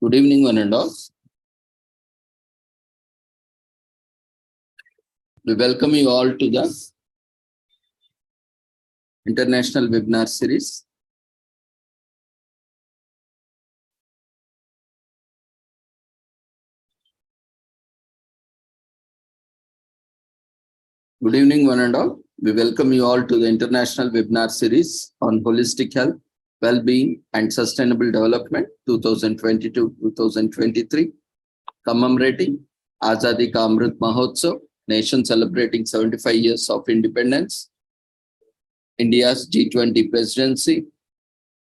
Good evening, one and all. We welcome you all to the International Webinar Series. Good evening, one and all. We welcome you all to the International Webinar Series on Holistic Health, Well-being and Sustainable Development 2022-2023, commemorating Azadi Ka Amrit Mahotsav, nation celebrating 75 years of independence, India's G20 presidency,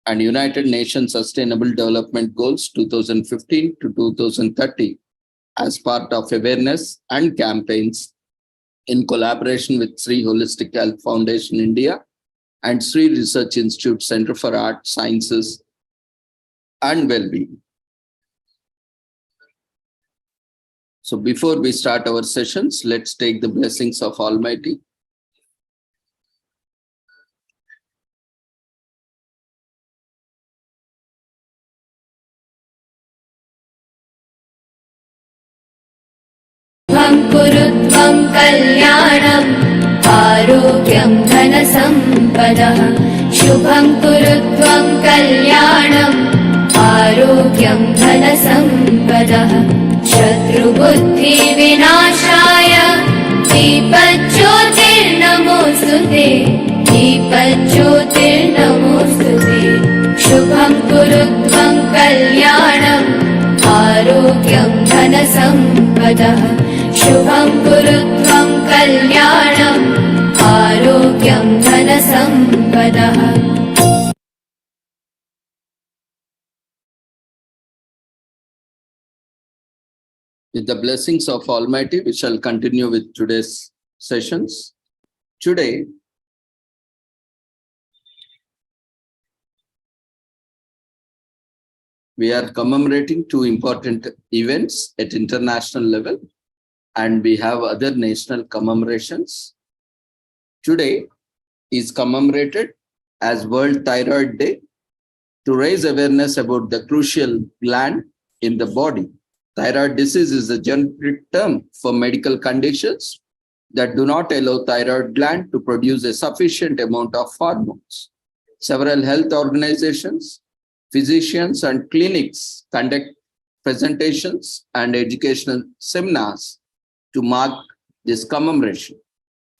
and United Nations Sustainable Development Goals 2015 to 2030 as part of awareness and campaigns in collaboration with Sri Holistic Health Foundation India and Sri Research Institute Center for Art, Sciences and Wellbeing. So before we start our sessions, let's take the blessings of Almighty. Kurutvam kalyanam arogyam dhanasampada shubham kurutvam kalyanam arogyam dhanasampada shatru buddhi vinashaya deepajyotir namostute deepajyotir namostute shubham kurutvam kalyanam arogyam dhanasampada Shubham kurutvam kalyanam arogyam dhanasampadaha. With the blessings of Almighty, we shall continue with today's sessions. Today, we are commemorating two important events at international level, and we have other national commemorations. Today is commemorated as World Thyroid Day to raise awareness about the crucial gland in the body. Thyroid disease is a generic term for medical conditions that do not allow thyroid gland to produce a sufficient amount of hormones. Several health organizations, physicians and clinics conduct presentations and educational seminars to mark this commemoration.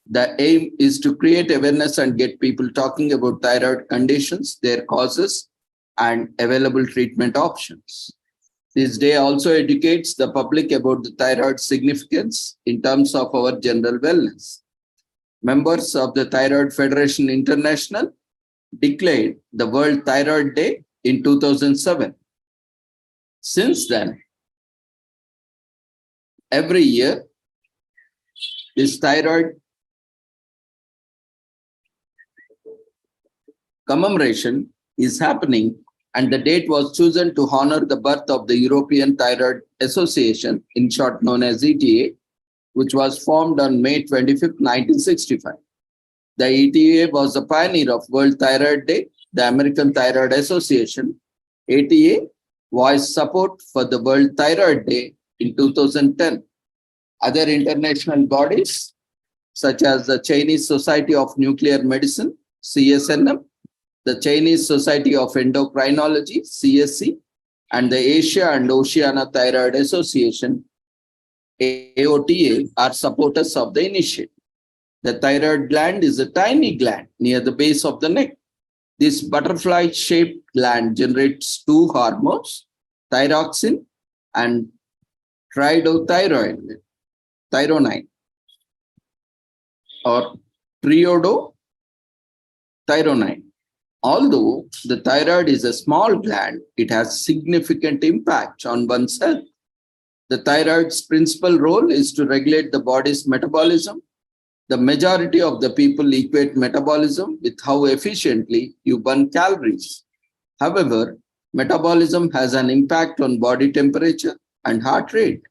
The aim is to create awareness and get people talking about thyroid conditions, their causes, and available treatment options. This day also educates the public about the thyroid significance in terms of our general wellness. Members of the Thyroid Federation International declared the World Thyroid Day in 2007. Since then, every year, this thyroid commemoration is happening, and the date was chosen to honor the birth of the European Thyroid Association, in short known as ETA, which was formed on May 25, 1965. The ETA was the pioneer of World Thyroid Day. The American Thyroid Association, ATA, voiced support for the World Thyroid Day in 2010. Other international bodies, such as the Chinese Society of Nuclear Medicine, CSNM, the Chinese Society of Endocrinology, CSC, and the Asia and Oceania Thyroid Association, AOTA, are supporters of the initiative. The thyroid gland is a tiny gland near the base of the neck. This butterfly-shaped gland generates two hormones, thyroxine and thyronine, or triiodothyronine. Although the thyroid is a small gland, it has significant impact on one's health. The thyroid's principal role is to regulate the body's metabolism. The majority of the people equate metabolism with how efficiently you burn calories. However, metabolism has an impact on body temperature and heart rate.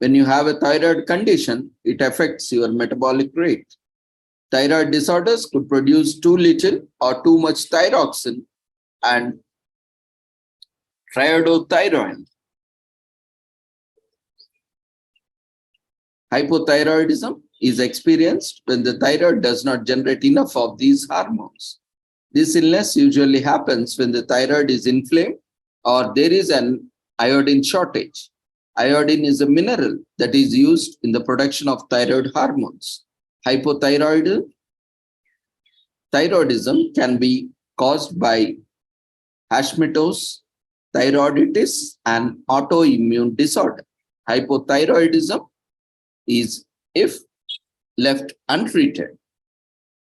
When you have a thyroid condition, it affects your metabolic rate. Thyroid disorders could produce too little or too much thyroxine and triiodothyronine. Hypothyroidism is experienced when the thyroid does not generate enough of these hormones. This illness usually happens when the thyroid is inflamed or there is an iodine shortage. Iodine is a mineral that is used in the production of thyroid hormones. Hypothyroidism can be caused by Hashimoto's thyroiditis and autoimmune disorder. Hypothyroidism is, if left untreated,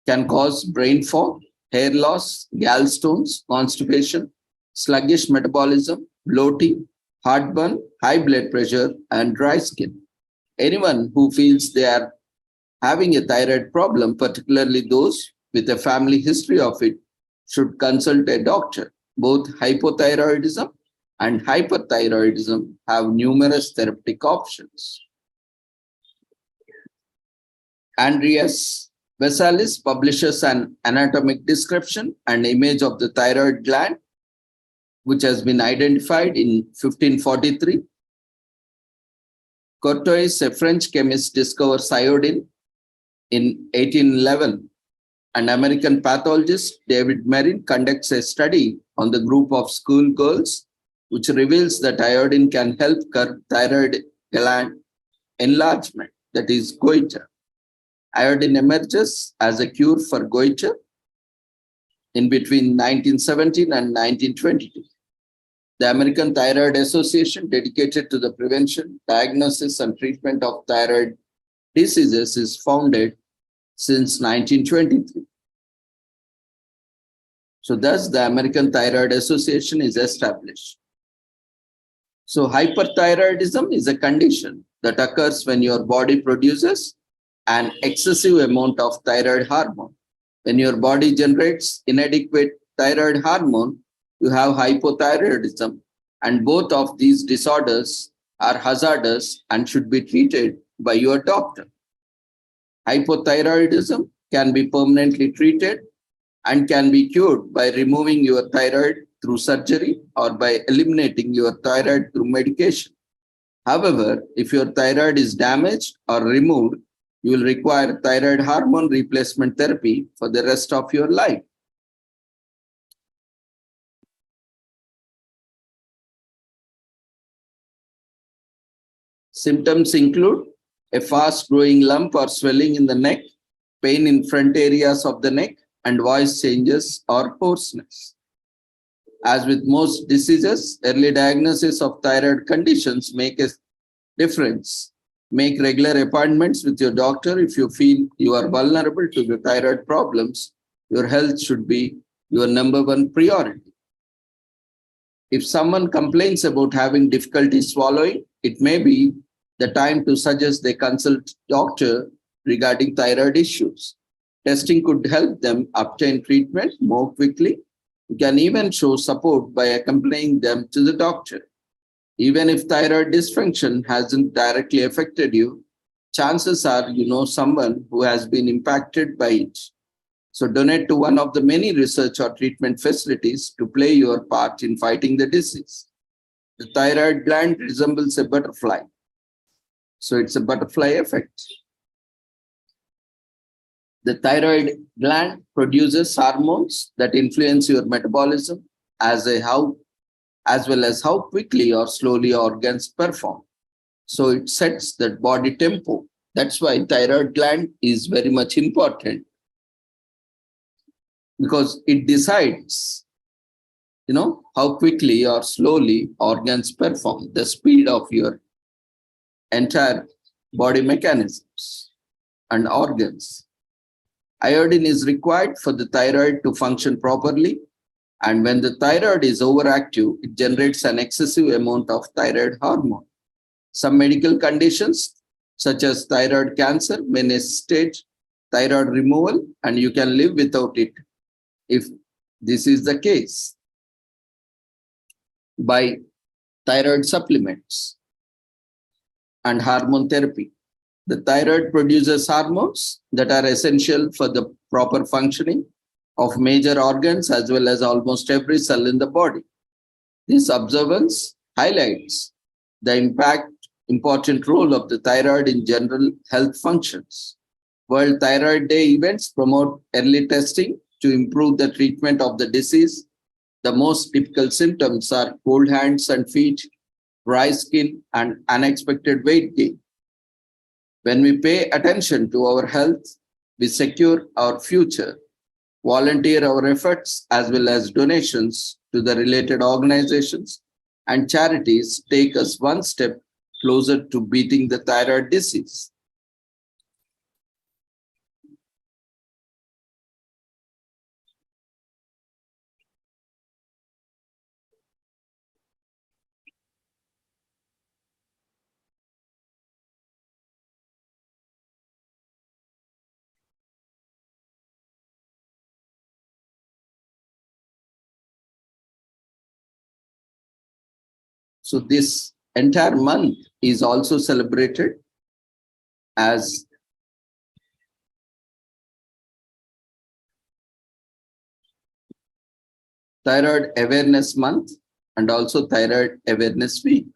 can cause brain fog, hair loss, gallstones, constipation, sluggish metabolism, bloating, heartburn, high blood pressure, and dry skin. Anyone who feels they are having a thyroid problem, particularly those with a family history of it, should consult a doctor. Both hypothyroidism and hyperthyroidism have numerous therapeutic options. Andreas Vesalius publishes an anatomic description and image of the thyroid gland, which has been identified in 1543. Courtois, a French chemist, discovers iodine in 1811. An American pathologist, David Marin, conducts a study on the group of schoolgirls, which reveals that iodine can help curb thyroid gland enlargement, that is, goiter. Iodine emerges as a cure for goiter in between 1917 and 1922. The American Thyroid Association, dedicated to the prevention, diagnosis, and treatment of thyroid diseases, is founded since 1923. So thus the American Thyroid Association is established. So hyperthyroidism is a condition that occurs when your body produces an excessive amount of thyroid hormone. When your body generates inadequate thyroid hormone, you have hypothyroidism, and both of these disorders are hazardous and should be treated by your doctor. Hypothyroidism can be permanently treated and can be cured by removing your thyroid through surgery or by eliminating your thyroid through medication. However, if your thyroid is damaged or removed, you will require thyroid hormone replacement therapy for the rest of your life. Symptoms include a fast-growing lump or swelling in the neck, pain in front areas of the neck, and voice changes or hoarseness. As with most diseases, early diagnosis of thyroid conditions make a difference. Make regular appointments with your doctor if you feel you are vulnerable to the thyroid problems. Your health should be your number one priority. If someone complains about having difficulty swallowing, it may be the time to suggest they consult doctor regarding thyroid issues. Testing could help them obtain treatment more quickly. You can even show support by accompanying them to the doctor. Even if thyroid dysfunction hasn't directly affected you, chances are you know someone who has been impacted by it. So donate to one of the many research or treatment facilities to play your part in fighting the disease. The thyroid gland resembles a butterfly. So it's a butterfly effect. The thyroid gland produces hormones that influence your metabolism as well as how quickly or slowly organs perform. So it sets that body tempo. That's why thyroid gland is very much important, because it decides, how quickly or slowly organs perform, the speed of your entire body mechanisms and organs. Iodine is required for the thyroid to function properly, and when the thyroid is overactive, it generates an excessive amount of thyroid hormone. Some medical conditions, such as thyroid cancer, may necessitate thyroid removal, and you can live without it if this is the case by thyroid supplements and hormone therapy. The thyroid produces hormones that are essential for the proper functioning of major organs as well as almost every cell in the body. This observance highlights the impact important role of the thyroid in general health functions. World Thyroid Day events promote early testing to improve the treatment of the disease. The most typical symptoms are cold hands and feet, dry skin, and unexpected weight gain. When we pay attention to our health, we secure our future, volunteer our efforts as well as donations to the related organizations and charities take us one step closer to beating the thyroid disease. So this entire month is also celebrated as Thyroid Awareness Month and also Thyroid Awareness Week.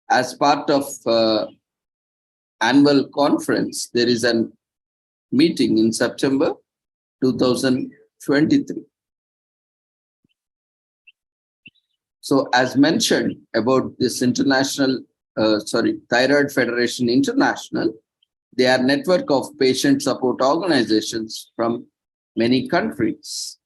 As part of annual conference, there is a meeting in September 2023. So as mentioned about this Thyroid Federation International, they are a network of patient support organizations from many countries.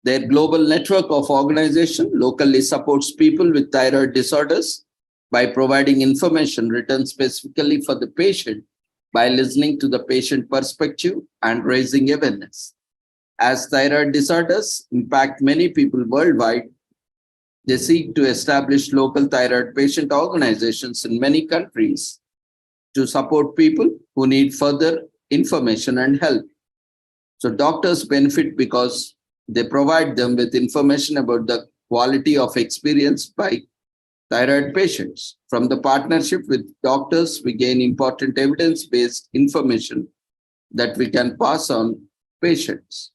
Their global network of organization locally supports people with thyroid disorders by providing information written specifically for the patient by listening to the patient perspective and raising awareness. As thyroid disorders impact many people worldwide, they seek to establish local thyroid patient organizations in many countries to support people who need further information and help. So doctors benefit because they provide them with information about the quality of experience by thyroid patients. From the partnership with doctors, we gain important evidence-based information that we can pass on patients.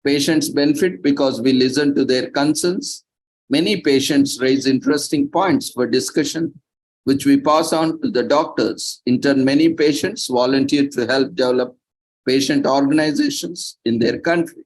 Patients benefit because we listen to their concerns. Many patients raise interesting points for discussion, which we pass on to the doctors. In turn, many patients volunteer to help develop patient organizations in their country.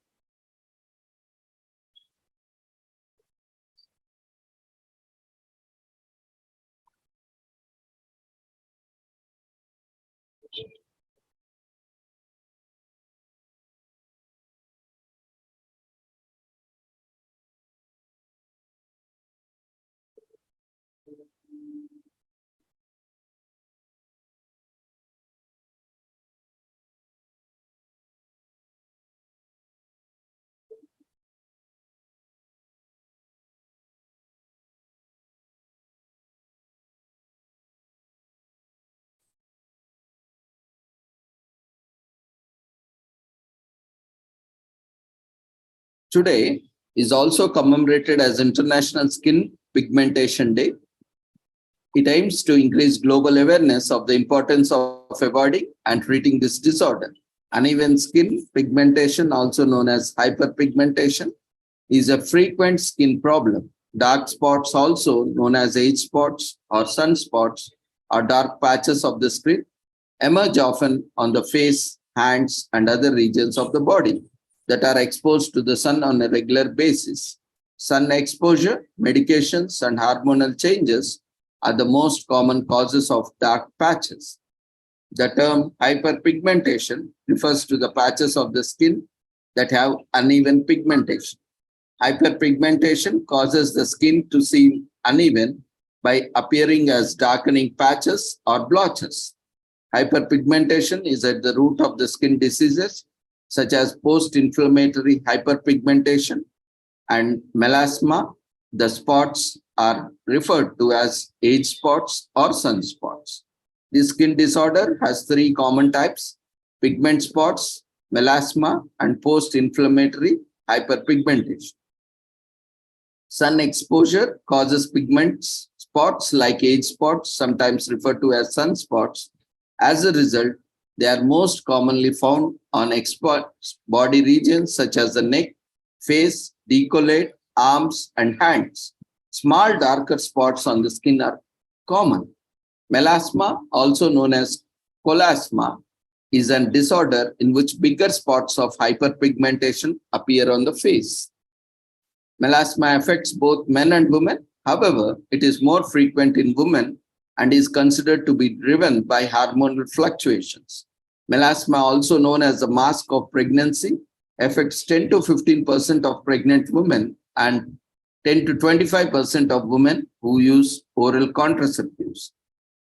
Today is also commemorated as International Skin Pigmentation Day. It aims to increase global awareness of the importance of avoiding and treating this disorder. Uneven skin pigmentation, also known as hyperpigmentation, is a frequent skin problem. Dark spots, also known as age spots or sunspots, or dark patches of the skin, emerge often on the face, hands, and other regions of the body that are exposed to the sun on a regular basis. Sun exposure, medications, and hormonal changes are the most common causes of dark patches. The term hyperpigmentation refers to the patches of the skin that have uneven pigmentation. Hyperpigmentation causes the skin to seem uneven by appearing as darkening patches or blotches. Hyperpigmentation is at the root of the skin diseases such as post-inflammatory hyperpigmentation and melasma. The spots are referred to as age spots or sunspots. This skin disorder has three common types: pigment spots, melasma, and post-inflammatory hyperpigmentation. Sun exposure causes pigment spots like age spots, sometimes referred to as sunspots. As a result, they are most commonly found on exposed body regions such as the neck, face, decollete, arms, and hands. Small darker spots on the skin are common. Melasma, also known as chloasma, is a disorder in which bigger spots of hyperpigmentation appear on the face. Melasma affects both men and women. However, it is more frequent in women and is considered to be driven by hormonal fluctuations. Melasma, also known as the mask of pregnancy, affects 10 to 15% of pregnant women and 10 to 25% of women who use oral contraceptives.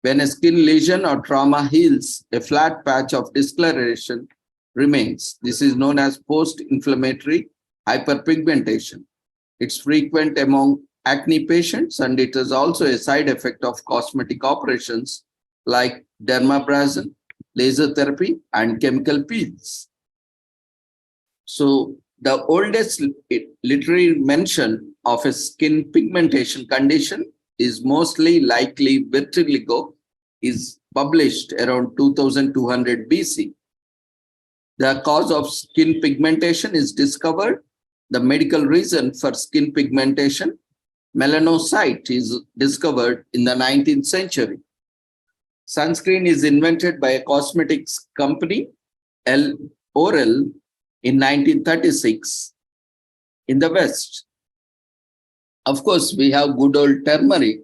When a skin lesion or trauma heals, a flat patch of discoloration remains. This is known as post-inflammatory hyperpigmentation. It's frequent among acne patients, and it is also a side effect of cosmetic operations like dermabrasion, laser therapy, and chemical peels. So the oldest literary mention of a skin pigmentation condition is mostly likely vitiligo, is published around 2200 BC. The cause of skin pigmentation is discovered. The medical reason for skin pigmentation, melanocyte, is discovered in the 19th century. Sunscreen is invented by a cosmetics company, L'Oreal, in 1936 in the West. Of course, we have good old turmeric,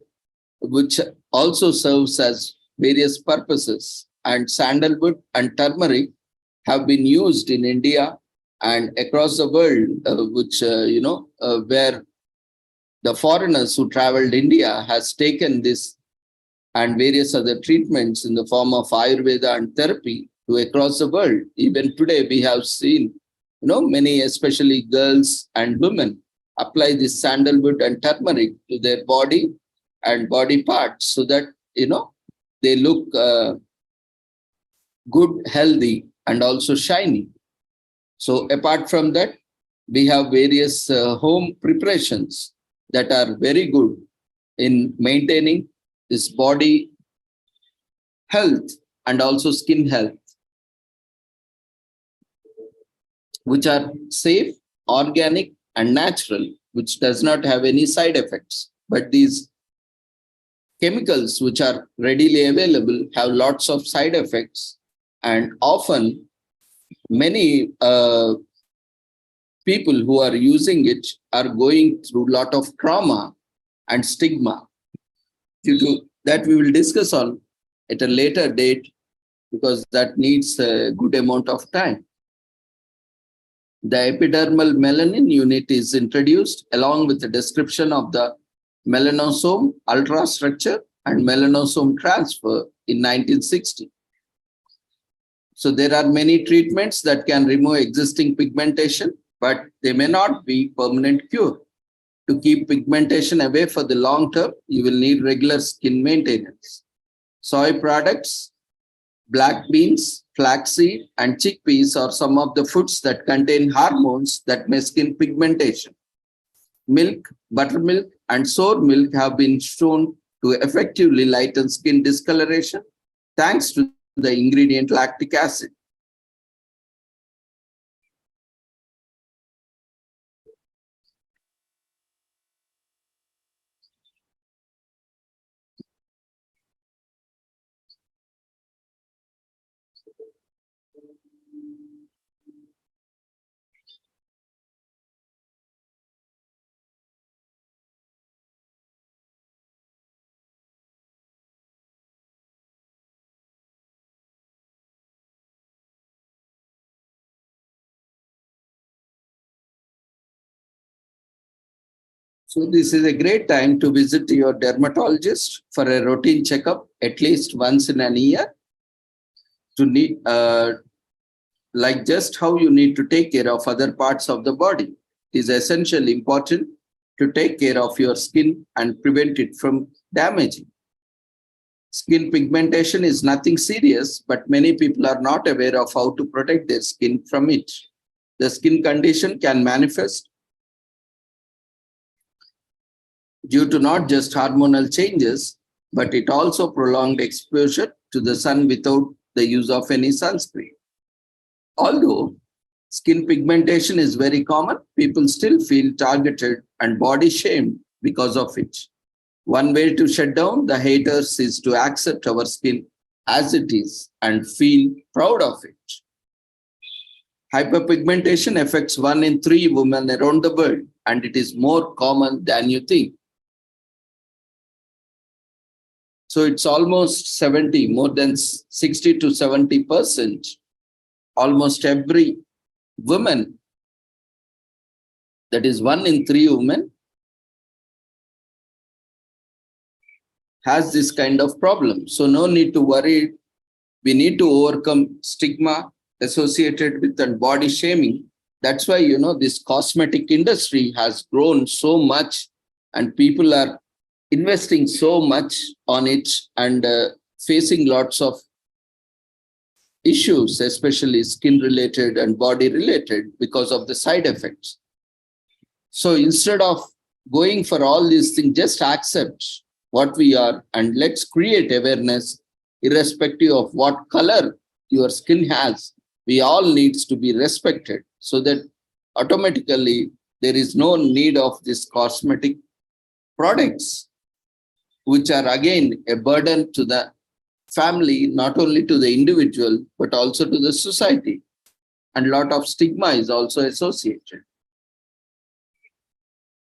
which also serves as various purposes, and sandalwood and turmeric have been used in India and across the world, where the foreigners who traveled India has taken this and various other treatments in the form of Ayurveda and therapy to across the world. Even today, we have seen, many, especially girls and women, apply this sandalwood and turmeric to their body and body parts so that, they look good, healthy, and also shiny. So apart from that, we have various home preparations that are very good in maintaining this body health and also skin health, which are safe, organic, and natural, which does not have any side effects. But these chemicals which are readily available have lots of side effects, and often many people who are using it are going through a lot of trauma and stigma. Due to that, we will discuss on at a later date because that needs a good amount of time. The epidermal melanin unit is introduced along with the description of the melanosome ultrastructure and melanosome transfer in 1960. So there are many treatments that can remove existing pigmentation, but they may not be permanent cure. To keep pigmentation away for the long term, you will need regular skin maintenance. Soy products, black beans, flaxseed, and chickpeas are some of the foods that contain hormones that may skin pigmentation. Milk, buttermilk, and sour milk have been shown to effectively lighten skin discoloration thanks to the ingredient lactic acid. So this is a great time to visit your dermatologist for a routine checkup at least once in a year to need, like just how you need to take care of other parts of the body. It is essentially important to take care of your skin and prevent it from damaging. Skin pigmentation is nothing serious, but many people are not aware of how to protect their skin from it. The skin condition can manifest due to not just hormonal changes, but it also prolonged exposure to the sun without the use of any sunscreen. Although Skin pigmentation is very common. People still feel targeted and body shamed because of it. One way to shut down the haters is to accept our skin as it is and feel proud of it. Hyperpigmentation affects 1 in 3 women around the world, and it is more common than you think. So it's almost 70, more than 60 to 70%. Almost every woman, that is 1 in 3 women, has this kind of problem. So no need to worry. We need to overcome stigma associated with the body shaming. That's why, this cosmetic industry has grown so much and people are investing so much on it and facing lots of issues, especially skin related and body related because of the side effects. So instead of going for all these things, just accept what we are and let's create awareness irrespective of what color your skin has. We all needs to be respected so that automatically there is no need of these cosmetic products, which are again a burden to the family, not only to the individual, but also to the society. And a lot of stigma is also associated.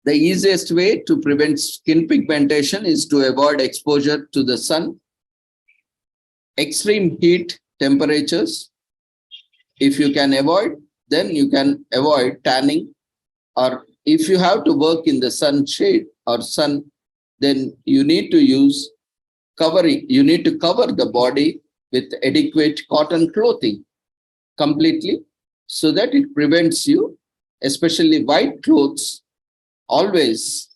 The easiest way to prevent skin pigmentation is to avoid exposure to the sun, extreme heat temperatures. If you can avoid, then you can avoid tanning, or if you have to work in the sun shade or sun, then you need to use covering. You need to cover the body with adequate cotton clothing completely so that it prevents you, especially white clothes always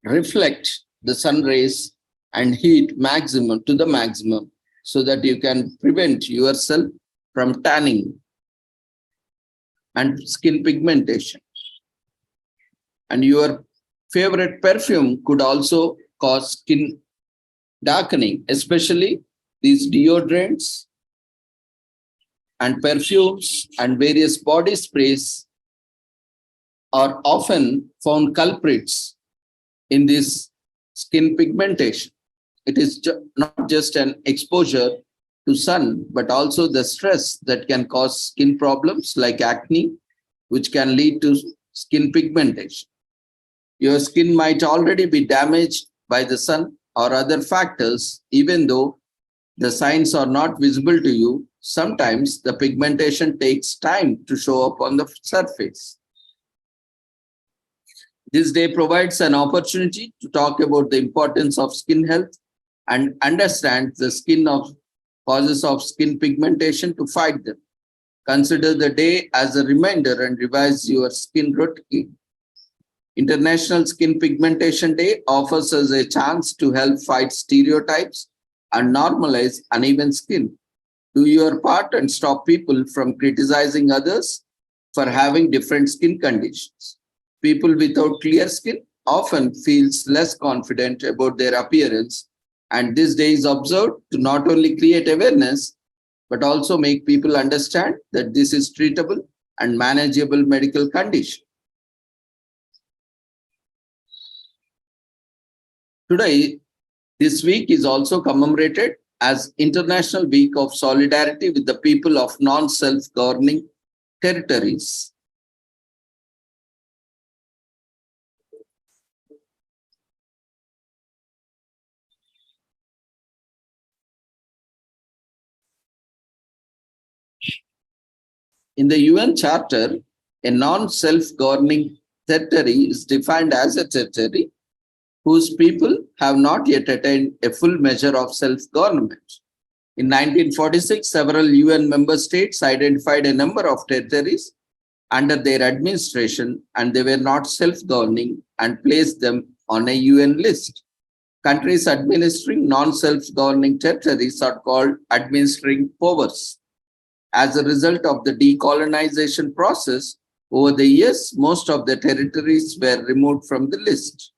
reflect the sun rays and heat maximum to the maximum so that you can prevent yourself from tanning and skin pigmentation. And your favorite perfume could also cause skin darkening, especially these deodorants and perfumes and various body sprays are often found culprits in this skin pigmentation. It is not just an exposure to sun, but also the stress that can cause skin problems like acne, which can lead to skin pigmentation. Your skin might already be damaged by the sun or other factors, even though the signs are not visible to you. Sometimes the pigmentation takes time to show up on the surface. This day provides an opportunity to talk about the importance of skin health and understand the causes of skin pigmentation to fight them. Consider the day as a reminder and revise your skin routine. International Skin Pigmentation Day offers us a chance to help fight stereotypes and normalize uneven skin. Do your part and stop people from criticizing others for having different skin conditions. People without clear skin often feels less confident about their appearance, and this day is observed to not only create awareness, but also make people understand that this is treatable and manageable medical condition. Today, this week is also commemorated as International Week of Solidarity with the people of non-self-governing territories. In the UN Charter, a non-self-governing territory is defined as a territory whose people have not yet attained a full measure of self-government. In 1946, several UN member states identified a number of territories under their administration, and they were not self-governing and placed them on a UN list. Countries administering non-self-governing territories are called administering powers. As a result of the decolonization process, over the years, most of the territories were removed from the list.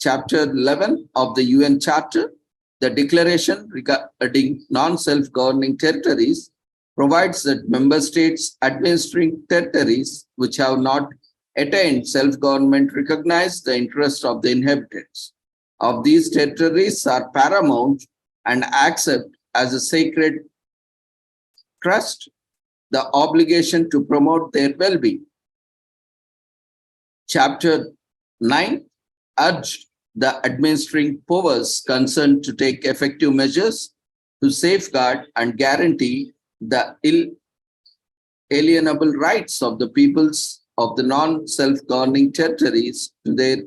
Chapter 11 of the UN Charter, the Declaration regarding non-self-governing territories, provides that member states administering territories which have not attained self-government recognize the interest of the inhabitants of these territories are paramount and accept as a sacred trust the obligation to promote their well-being. Chapter 9 urged the administering powers concerned to take effective measures to safeguard and guarantee the inalienable rights of the peoples of the non-self-governing territories to their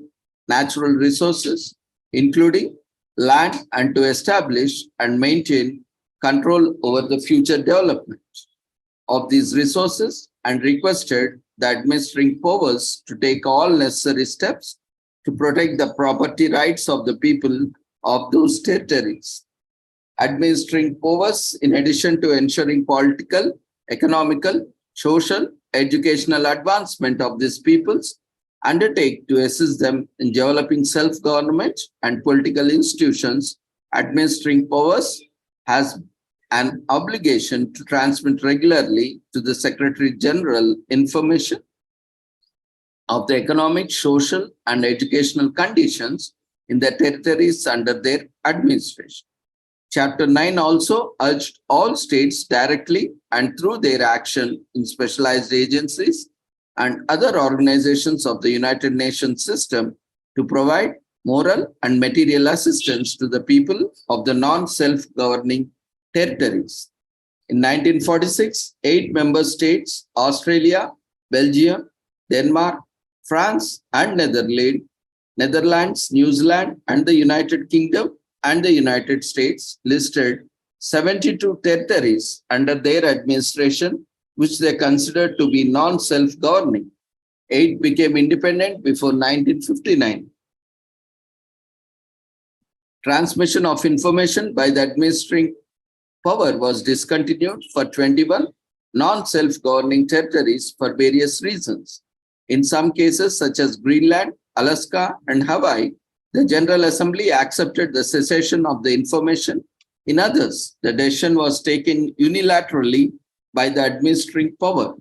natural resources, including land, and to establish and maintain control over the future development of these resources, and requested the administering powers to take all necessary steps to protect the property rights of the people of those territories. Administering powers, in addition to ensuring political, economical, social, educational advancement of these peoples, undertake to assist them in developing self-government and political institutions. Administering powers has an obligation to transmit regularly to the Secretary General information of the economic, social, and educational conditions in the territories under their administration. Chapter 9 also urged all states directly and through their action in specialized agencies and other organizations of the United Nations system to provide moral and material assistance to the people of the non-self-governing territories. In 1946, 8 member states, Australia, Belgium, Denmark, France, and Netherlands, New Zealand, and the United Kingdom and the United States listed 72 territories under their administration, which they considered to be non-self-governing. 8 became independent before 1959. Transmission of information by the administering power was discontinued for 21 non-self-governing territories for various reasons. In some cases, such as Greenland, Alaska, and Hawaii, the General Assembly accepted the cessation of the information. In others, the decision was taken unilaterally by the administering power.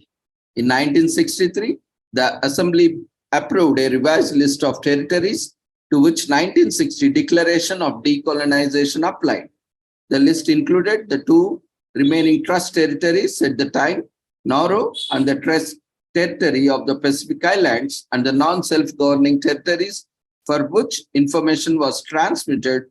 In 1963, the Assembly approved a revised list of territories to which 1960 Declaration of Decolonization applied. The list included the 2 remaining trust territories at the time, Nauru and the Trust Territory of the Pacific Islands, and the non-self-governing territories for which information was transmitted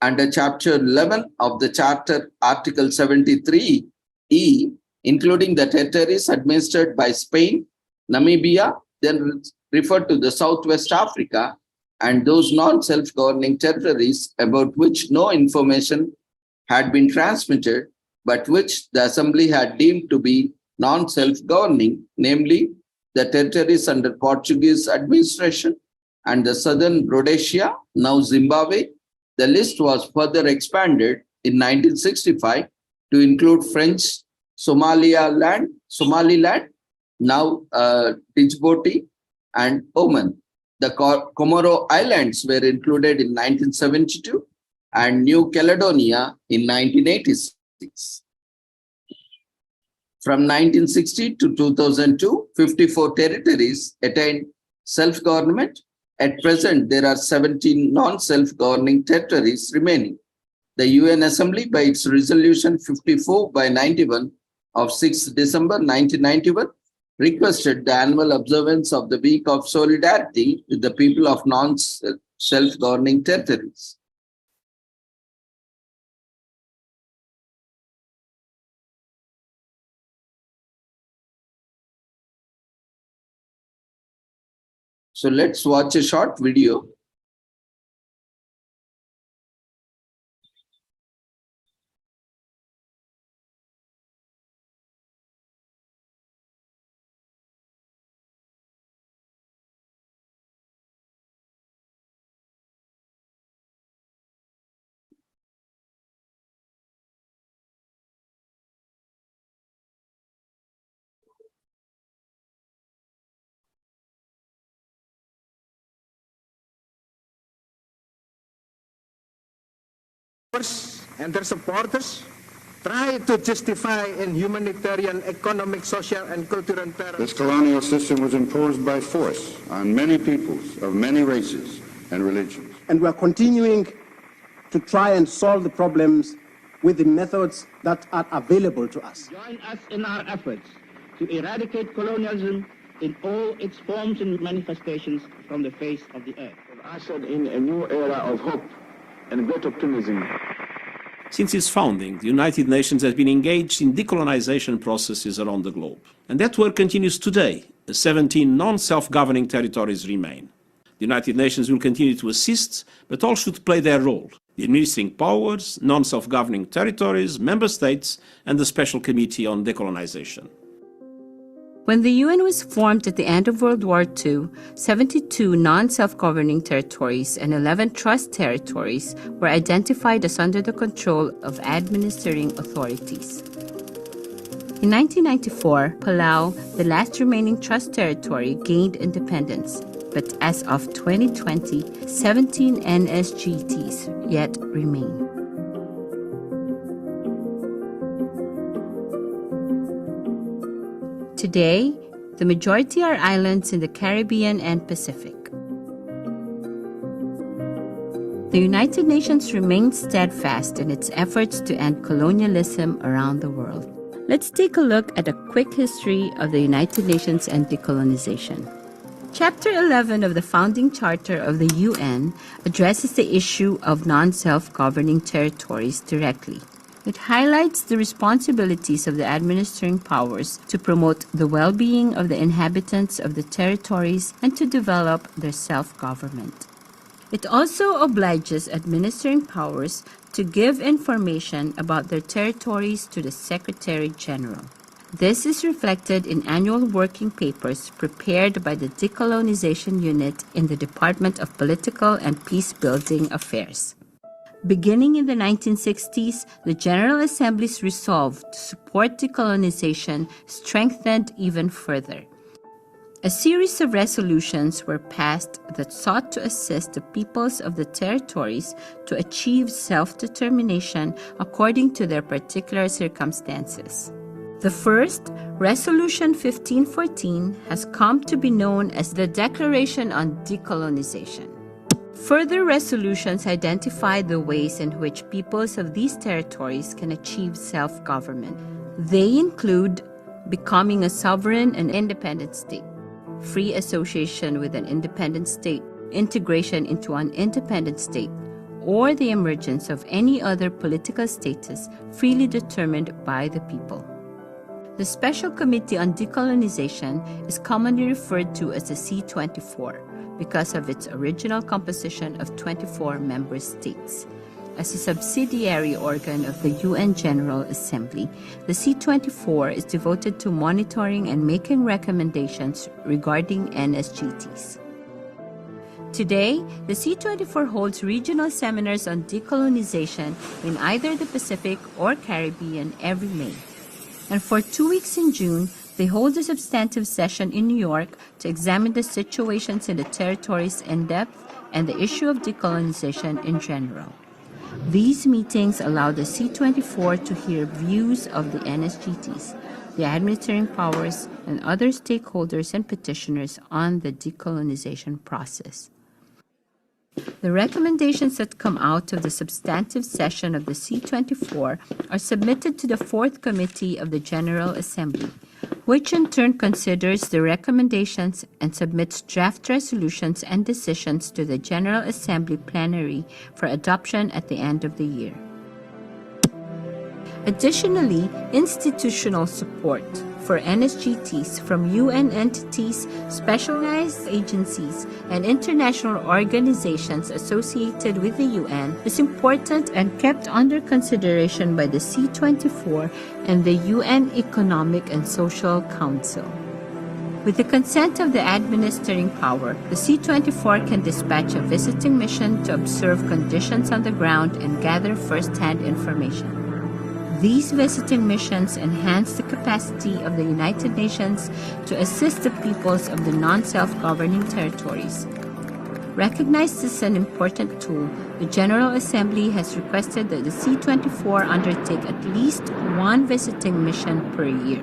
under Chapter 11 of the Charter, Article 73E, including the territories administered by Spain, Namibia, then referred to the Southwest Africa, and those non-self-governing territories about which no information had been transmitted, but which the Assembly had deemed to be non-self-governing, namely the territories under Portuguese administration and the southern Rhodesia, now Zimbabwe. The list was further expanded in 1965 to include French Somaliland, now Djibouti, and Oman. The Comoro Islands were included in 1972 and New Caledonia in 1986. From 1960 to 2002, 54 territories attained self-government. At present, there are 17 non-self-governing territories remaining. The UN Assembly, by its resolution 54/91 of 6 December 1991, requested the annual observance of the Week of Solidarity with the people of non-self-governing territories. So let's watch a short video. And their supporters try to justify in humanitarian, economic, social, and cultural terms. This colonial system was imposed by force on many peoples of many races and religions. And we are continuing to try and solve the problems with the methods that are available to us. Join us in our efforts to eradicate colonialism in all its forms and manifestations from the face of the earth. Ushered in a new era of hope and great optimism. Since its founding, the United Nations has been engaged in decolonization processes around the globe. And that work continues today, as 17 non-self-governing territories remain. The United Nations will continue to assist, but all should play their role. The administering powers, non-self-governing territories, member states, and the Special Committee on Decolonization. When the UN was formed at the end of World War II, 72 non-self-governing territories and 11 trust territories were identified as under the control of administering authorities. In 1994, Palau, the last remaining trust territory, gained independence, but as of 2020, 17 NSGTs yet remain. Today, the majority are islands in the Caribbean and Pacific. The United Nations remains steadfast in its efforts to end colonialism around the world. Let's take a look at a quick history of the United Nations and decolonization. Chapter 11 of the Founding Charter of the UN addresses the issue of non-self-governing territories directly. It highlights the responsibilities of the administering powers to promote the well-being of the inhabitants of the territories and to develop their self-government. It also obliges administering powers to give information about their territories to the Secretary General. This is reflected in annual working papers prepared by the Decolonization Unit in the Department of Political and Peace-Building Affairs. Beginning in the 1960s, the General Assembly's resolve to support decolonization strengthened even further. A series of resolutions were passed that sought to assist the peoples of the territories to achieve self-determination according to their particular circumstances. The first, Resolution 1514, has come to be known as the Declaration on Decolonization. Further resolutions identify the ways in which peoples of these territories can achieve self-government. They include becoming a sovereign and independent state, free association with an independent state, integration into an independent state, or the emergence of any other political status freely determined by the people. The Special Committee on Decolonization is commonly referred to as the C24 because of its original composition of 24 member states. As a subsidiary organ of the UN General Assembly, the C24 is devoted to monitoring and making recommendations regarding NSGTs. Today, the C24 holds regional seminars on decolonization in either the Pacific or Caribbean every May. And for 2 weeks in June, they hold a substantive session in New York to examine the situations in the territories in depth and the issue of decolonization in general. These meetings allow the C24 to hear views of the NSGTs, the administering powers, and other stakeholders and petitioners on the decolonization process. The recommendations that come out of the substantive session of the C24 are submitted to the Fourth Committee of the General Assembly, which in turn considers the recommendations and submits draft resolutions and decisions to the General Assembly plenary for adoption at the end of the year. Additionally, institutional support for NSGTs from UN entities, specialized agencies, and international organizations associated with the UN is important and kept under consideration by the C24 and the UN Economic and Social Council. With the consent of the administering power, the C24 can dispatch a visiting mission to observe conditions on the ground and gather first-hand information. These visiting missions enhance the capacity of the United Nations to assist the peoples of the non-self-governing territories. Recognized as an important tool, the General Assembly has requested that the C-24 undertake at least one visiting mission per year.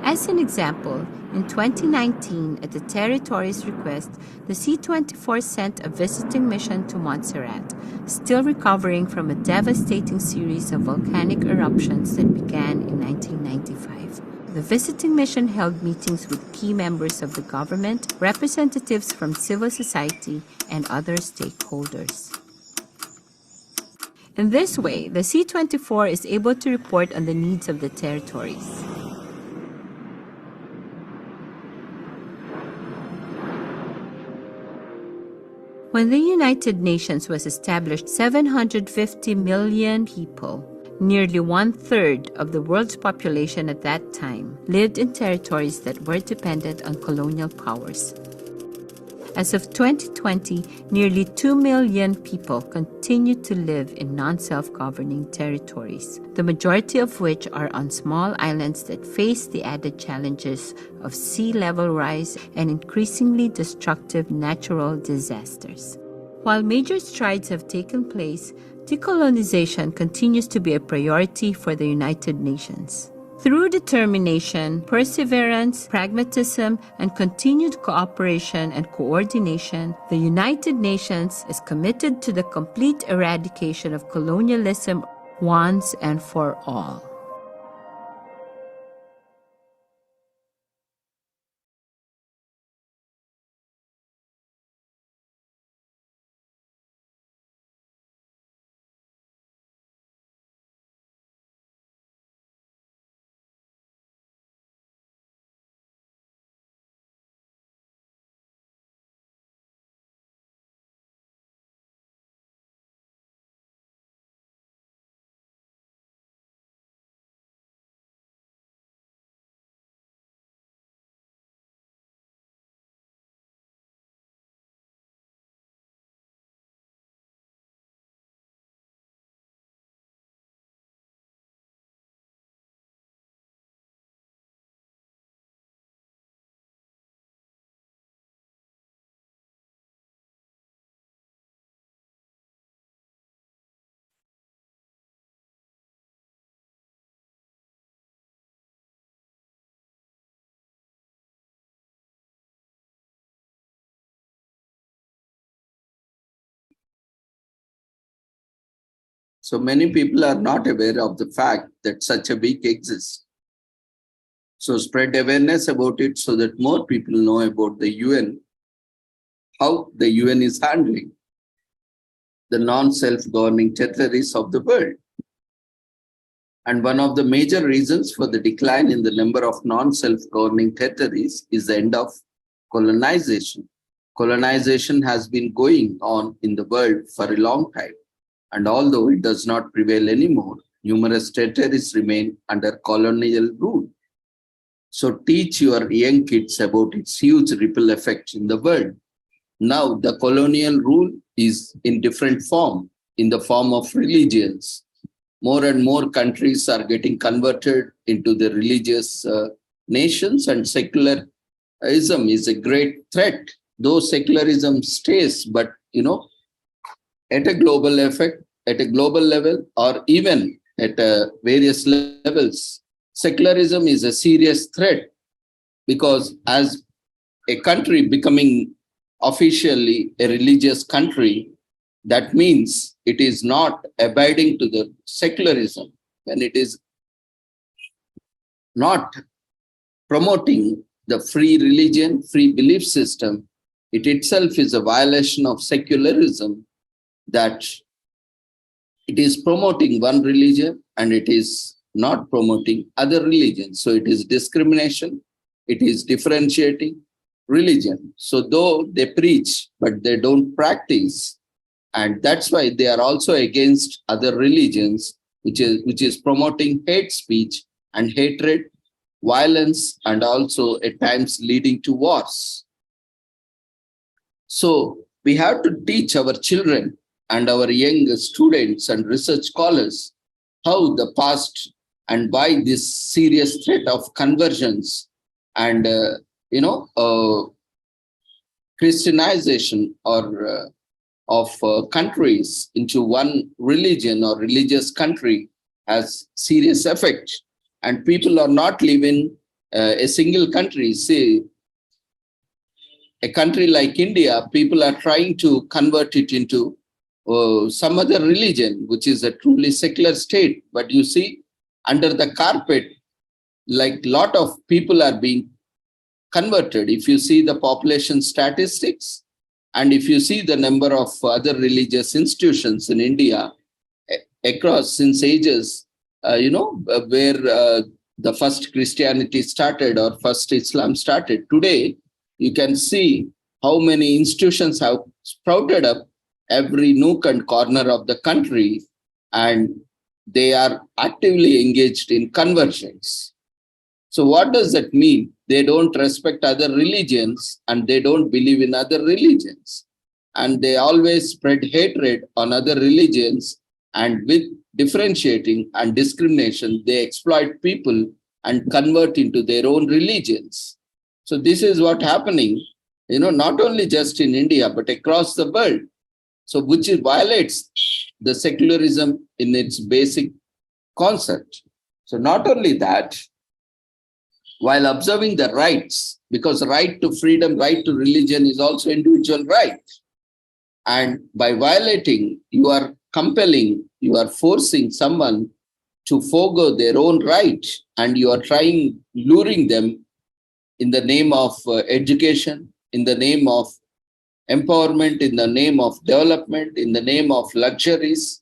As an example, in 2019, at the territory's request, the C-24 sent a visiting mission to Montserrat, still recovering from a devastating series of volcanic eruptions that began in 1995. The visiting mission held meetings with key members of the government, representatives from civil society, and other stakeholders. In this way, the C-24 is able to report on the needs of the territories. When the United Nations was established, 750 million people, nearly one-third of the world's population at that time, lived in territories that were dependent on colonial powers. As of 2020, nearly 2 million people continue to live in non-self-governing territories, the majority of which are on small islands that face the added challenges of sea level rise and increasingly destructive natural disasters. While major strides have taken place, decolonization continues to be a priority for the United Nations. Through determination, perseverance, pragmatism, and continued cooperation and coordination, the United Nations is committed to the complete eradication of colonialism once and for all. So many people are not aware of the fact that such a week exists. So spread awareness about it so that more people know about the UN, how the UN is handling the non-self-governing territories of the world. And one of the major reasons for the decline in the number of non-self-governing territories is the end of colonization. Colonization has been going on in the world for a long time. And although it does not prevail anymore, numerous territories remain under colonial rule. So teach your young kids about its huge ripple effect in the world. Now the colonial rule is in different form, in the form of religions. More and more countries are getting converted into the religious nations, and secularism is a great threat. Though secularism stays, but at a global effect, at a global level, or even at various levels, secularism is a serious threat, because as a country becoming officially a religious country, that means it is not abiding to the secularism, and it is not promoting the free religion, free belief system. It itself is a violation of secularism, that it is promoting one religion and it is not promoting other religions. So it is discrimination, it is differentiating religion. So though they preach, but they don't practice. And that's why they are also against other religions, which is promoting hate speech and hatred, violence, and also at times leading to wars. So we have to teach our children and our young students and research scholars how the past and why this serious threat of conversions and Christianization of countries into one religion or religious country has serious effect, and people are not living a single country. Say, a country like India, people are trying to convert it into some other religion, which is a truly secular state. But you see, under the carpet, like lot of people are being converted. If you see the population statistics, and if you see the number of other religious institutions in India across since ages, where the first Christianity started or first Islam started, today you can see how many institutions have sprouted up every nook and corner of the country, and they are actively engaged in conversions. So what does that mean? They don't respect other religions and they don't believe in other religions. And they always spread hatred on other religions, and with differentiating and discrimination, they exploit people and convert into their own religions. So this is what happening, not only just in India, but across the world. So which violates the secularism in its basic concept. So not only that, while observing the rights, because right to freedom, right to religion is also individual right. And by violating, you are compelling, you are forcing someone to forego their own right, and you are luring them in the name of education, in the name of empowerment, in the name of development, in the name of luxuries.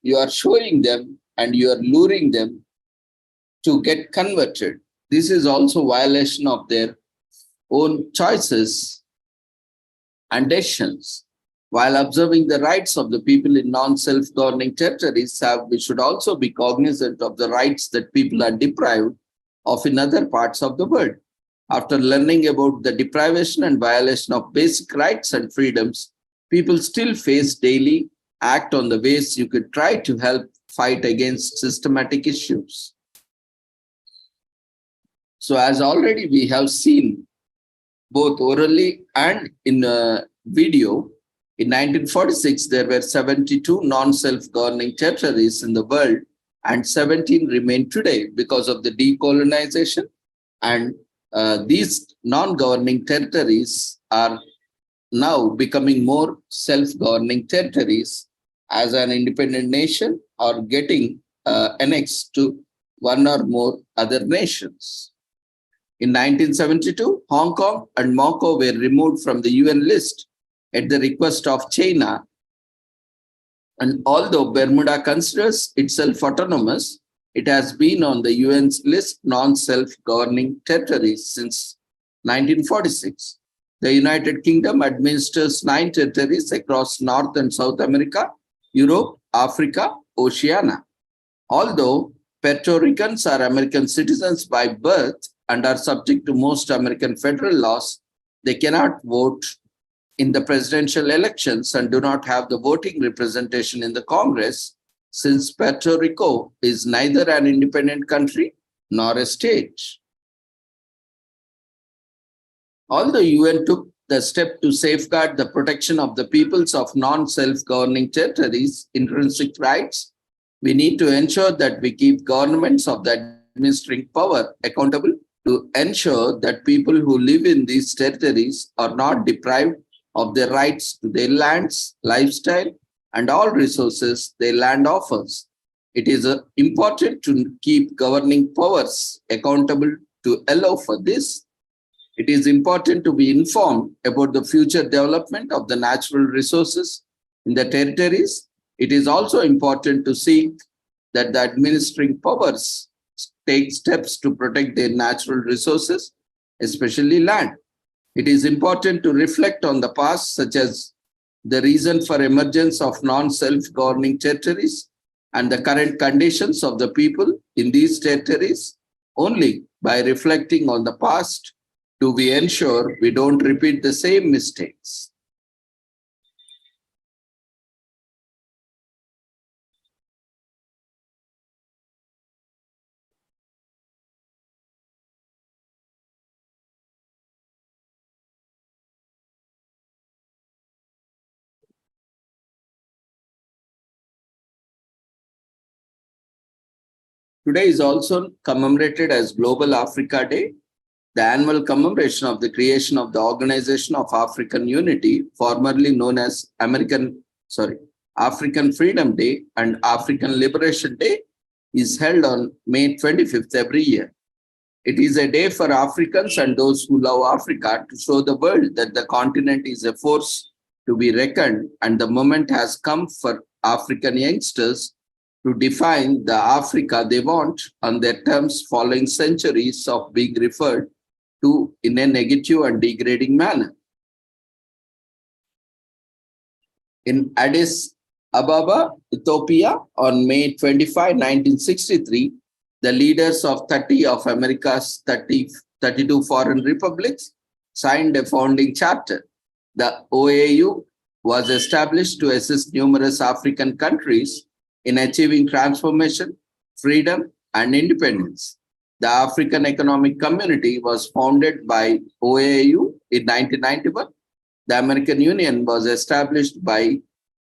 You are showing them and you are luring them to get converted. This is also violation of their own choices and decisions. While observing the rights of the people in non-self-governing territories, we should also be cognizant of the rights that people are deprived of in other parts of the world. After learning about the deprivation and violation of basic rights and freedoms, people still face daily act on the ways you could try to help fight against systematic issues. So as already we have seen both orally and in a video, in 1946, there were 72 non-self-governing territories in the world, and 17 remain today because of the decolonization. And these non-governing territories are now becoming more self-governing territories as an independent nation or getting annexed to one or more other nations. In 1972, Hong Kong and Macau were removed from the UN list at the request of China. And although Bermuda considers itself autonomous, it has been on the UN's list non-self-governing territories since 1946. The United Kingdom administers 9 territories across North and South America, Europe, Africa, Oceania. Although Puerto Ricans are American citizens by birth and are subject to most American federal laws, they cannot vote in the presidential elections and do not have the voting representation in the Congress, since Puerto Rico is neither an independent country nor a state. Although UN took the step to safeguard the protection of the peoples of non-self-governing territories' intrinsic rights, we need to ensure that we keep governments of the administering power accountable to ensure that people who live in these territories are not deprived of their rights to their lands, lifestyle, and all resources their land offers. It is important to keep governing powers accountable to allow for this. It is important to be informed about the future development of the natural resources in the territories. It is also important to seek that the administering powers take steps to protect their natural resources, especially land. It is important to reflect on the past, such as the reason for emergence of non-self-governing territories and the current conditions of the people in these territories. Only by reflecting on the past do we ensure we don't repeat the same mistakes. Today is also commemorated as Global Africa Day, the annual commemoration of the creation of the Organization of African Unity, formerly known as African Freedom Day and African Liberation Day, is held on May 25th every year. It is a day for Africans and those who love Africa to show the world that the continent is a force to be reckoned, and the moment has come for African youngsters to define the Africa they want on their terms following centuries of being referred to in a negative and degrading manner. In Addis Ababa, Ethiopia, on May 25, 1963, the leaders of 30 of America's 32 foreign republics signed a founding charter. The OAU was established to assist numerous African countries in achieving transformation, freedom, and independence. The African Economic Community was founded by OAU in 1991. The American Union was established by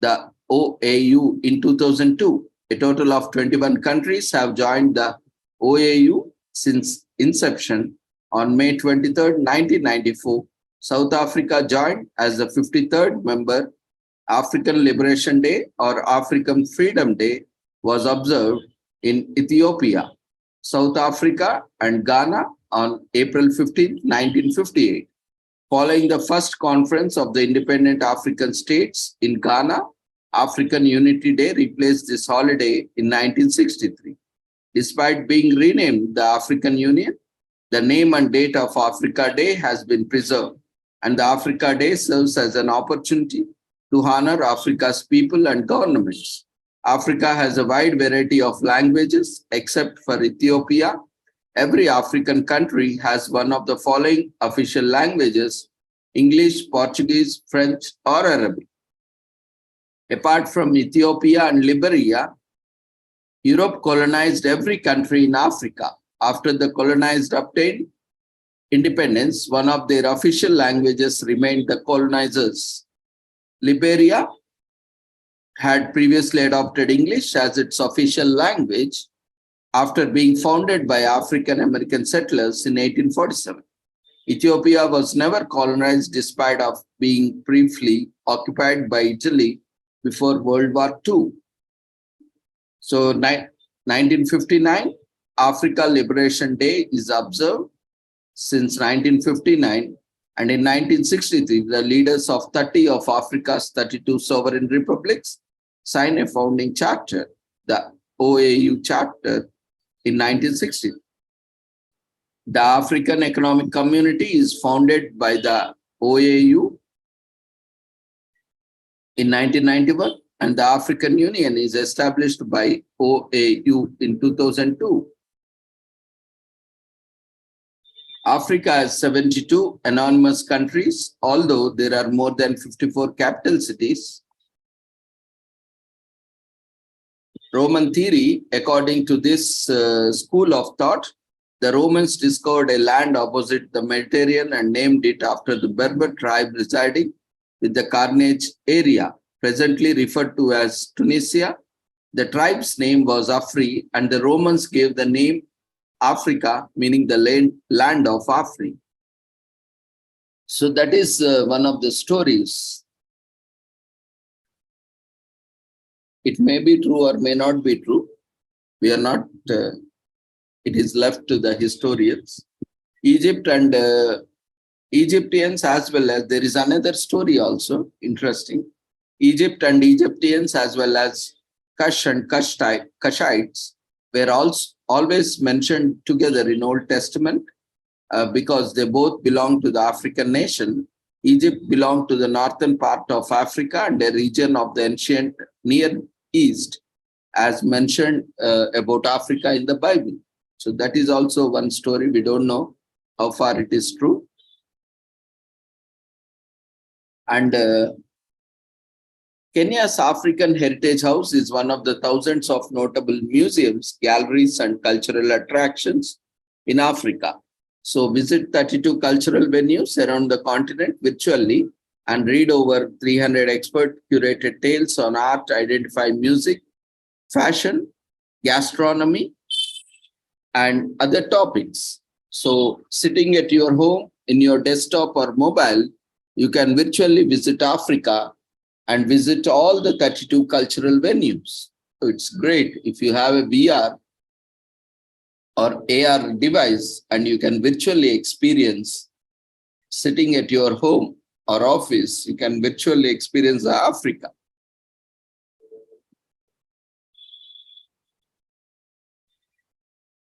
the OAU in 2002. A total of 21 countries have joined the OAU since inception. On May 23, 1994, South Africa joined as the 53rd member. African Liberation Day or African Freedom Day was observed in Ethiopia, South Africa, and Ghana on April 15, 1958. Following the first conference of the independent African states in Ghana, African Unity Day replaced this holiday in 1963. Despite being renamed the African Union, the name and date of Africa Day has been preserved, and the Africa Day serves as an opportunity to honor Africa's people and governments. Africa has a wide variety of languages, except for Ethiopia. Every African country has one of the following official languages: English, Portuguese, French, or Arabic. Apart from Ethiopia and Liberia, Europe colonized every country in Africa. After the colonized obtained independence, one of their official languages remained the colonizers. Liberia had previously adopted English as its official language after being founded by African American settlers in 1847. Ethiopia was never colonized despite of being briefly occupied by Italy before World War II. So 1959, Africa Liberation Day is observed since 1959. And in 1963, the leaders of 30 of Africa's 32 sovereign republics signed a founding charter, the OAU Charter, in 1960. The African Economic Community is founded by the OAU in 1991, and the African Union is established by OAU in 2002. Africa has 72 anonymous countries, although there are more than 54 capital cities. Roman theory, according to this school of thought, the Romans discovered a land opposite the Mediterranean and named it after the Berber tribe residing in the Carnage area, presently referred to as Tunisia. The tribe's name was Afri, and the Romans gave the name Africa, meaning the land of Afri. So that is one of the stories. It may be true or may not be true. We are not, it is left to the historians. Egypt and Egyptians, as well as, there is another story also, interesting. Egypt and Egyptians, as well as Kush and Kushites, were also always mentioned together in Old Testament because they both belong to the African nation. Egypt belonged to the northern part of Africa and a region of the ancient Near East, as mentioned about Africa in the Bible. So that is also one story. We don't know how far it is true. And Kenya's African Heritage House is one of the thousands of notable museums, galleries, and cultural attractions in Africa. So visit 32 cultural venues around the continent virtually and read over 300 expert curated tales on art, identify music, fashion, gastronomy, and other topics. So sitting at your home, in your desktop or mobile, you can virtually visit Africa and visit all the 32 cultural venues. So it's great if you have a VR or AR device and you can virtually experience sitting at your home or office, you can virtually experience Africa.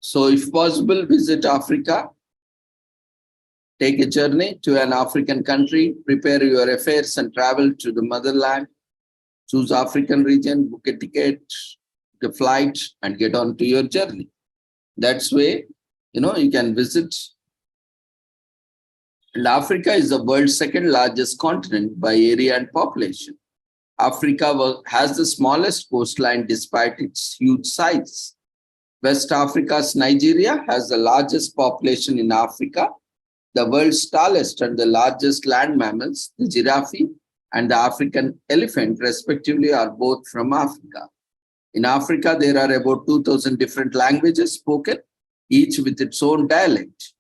So if possible, visit Africa, take a journey to an African country, prepare your affairs and travel to the motherland, choose African region, book a ticket, book a flight and get on to your journey. That's way, you can visit. And Africa is the world's second largest continent by area and population. Africa has the smallest coastline despite its huge size. West Africa's Nigeria has the largest population in Africa. The world's tallest and the largest land mammals, the giraffe and the African elephant, respectively, are both from Africa. In Africa, there are about 2,000 different languages spoken, each with its own dialect.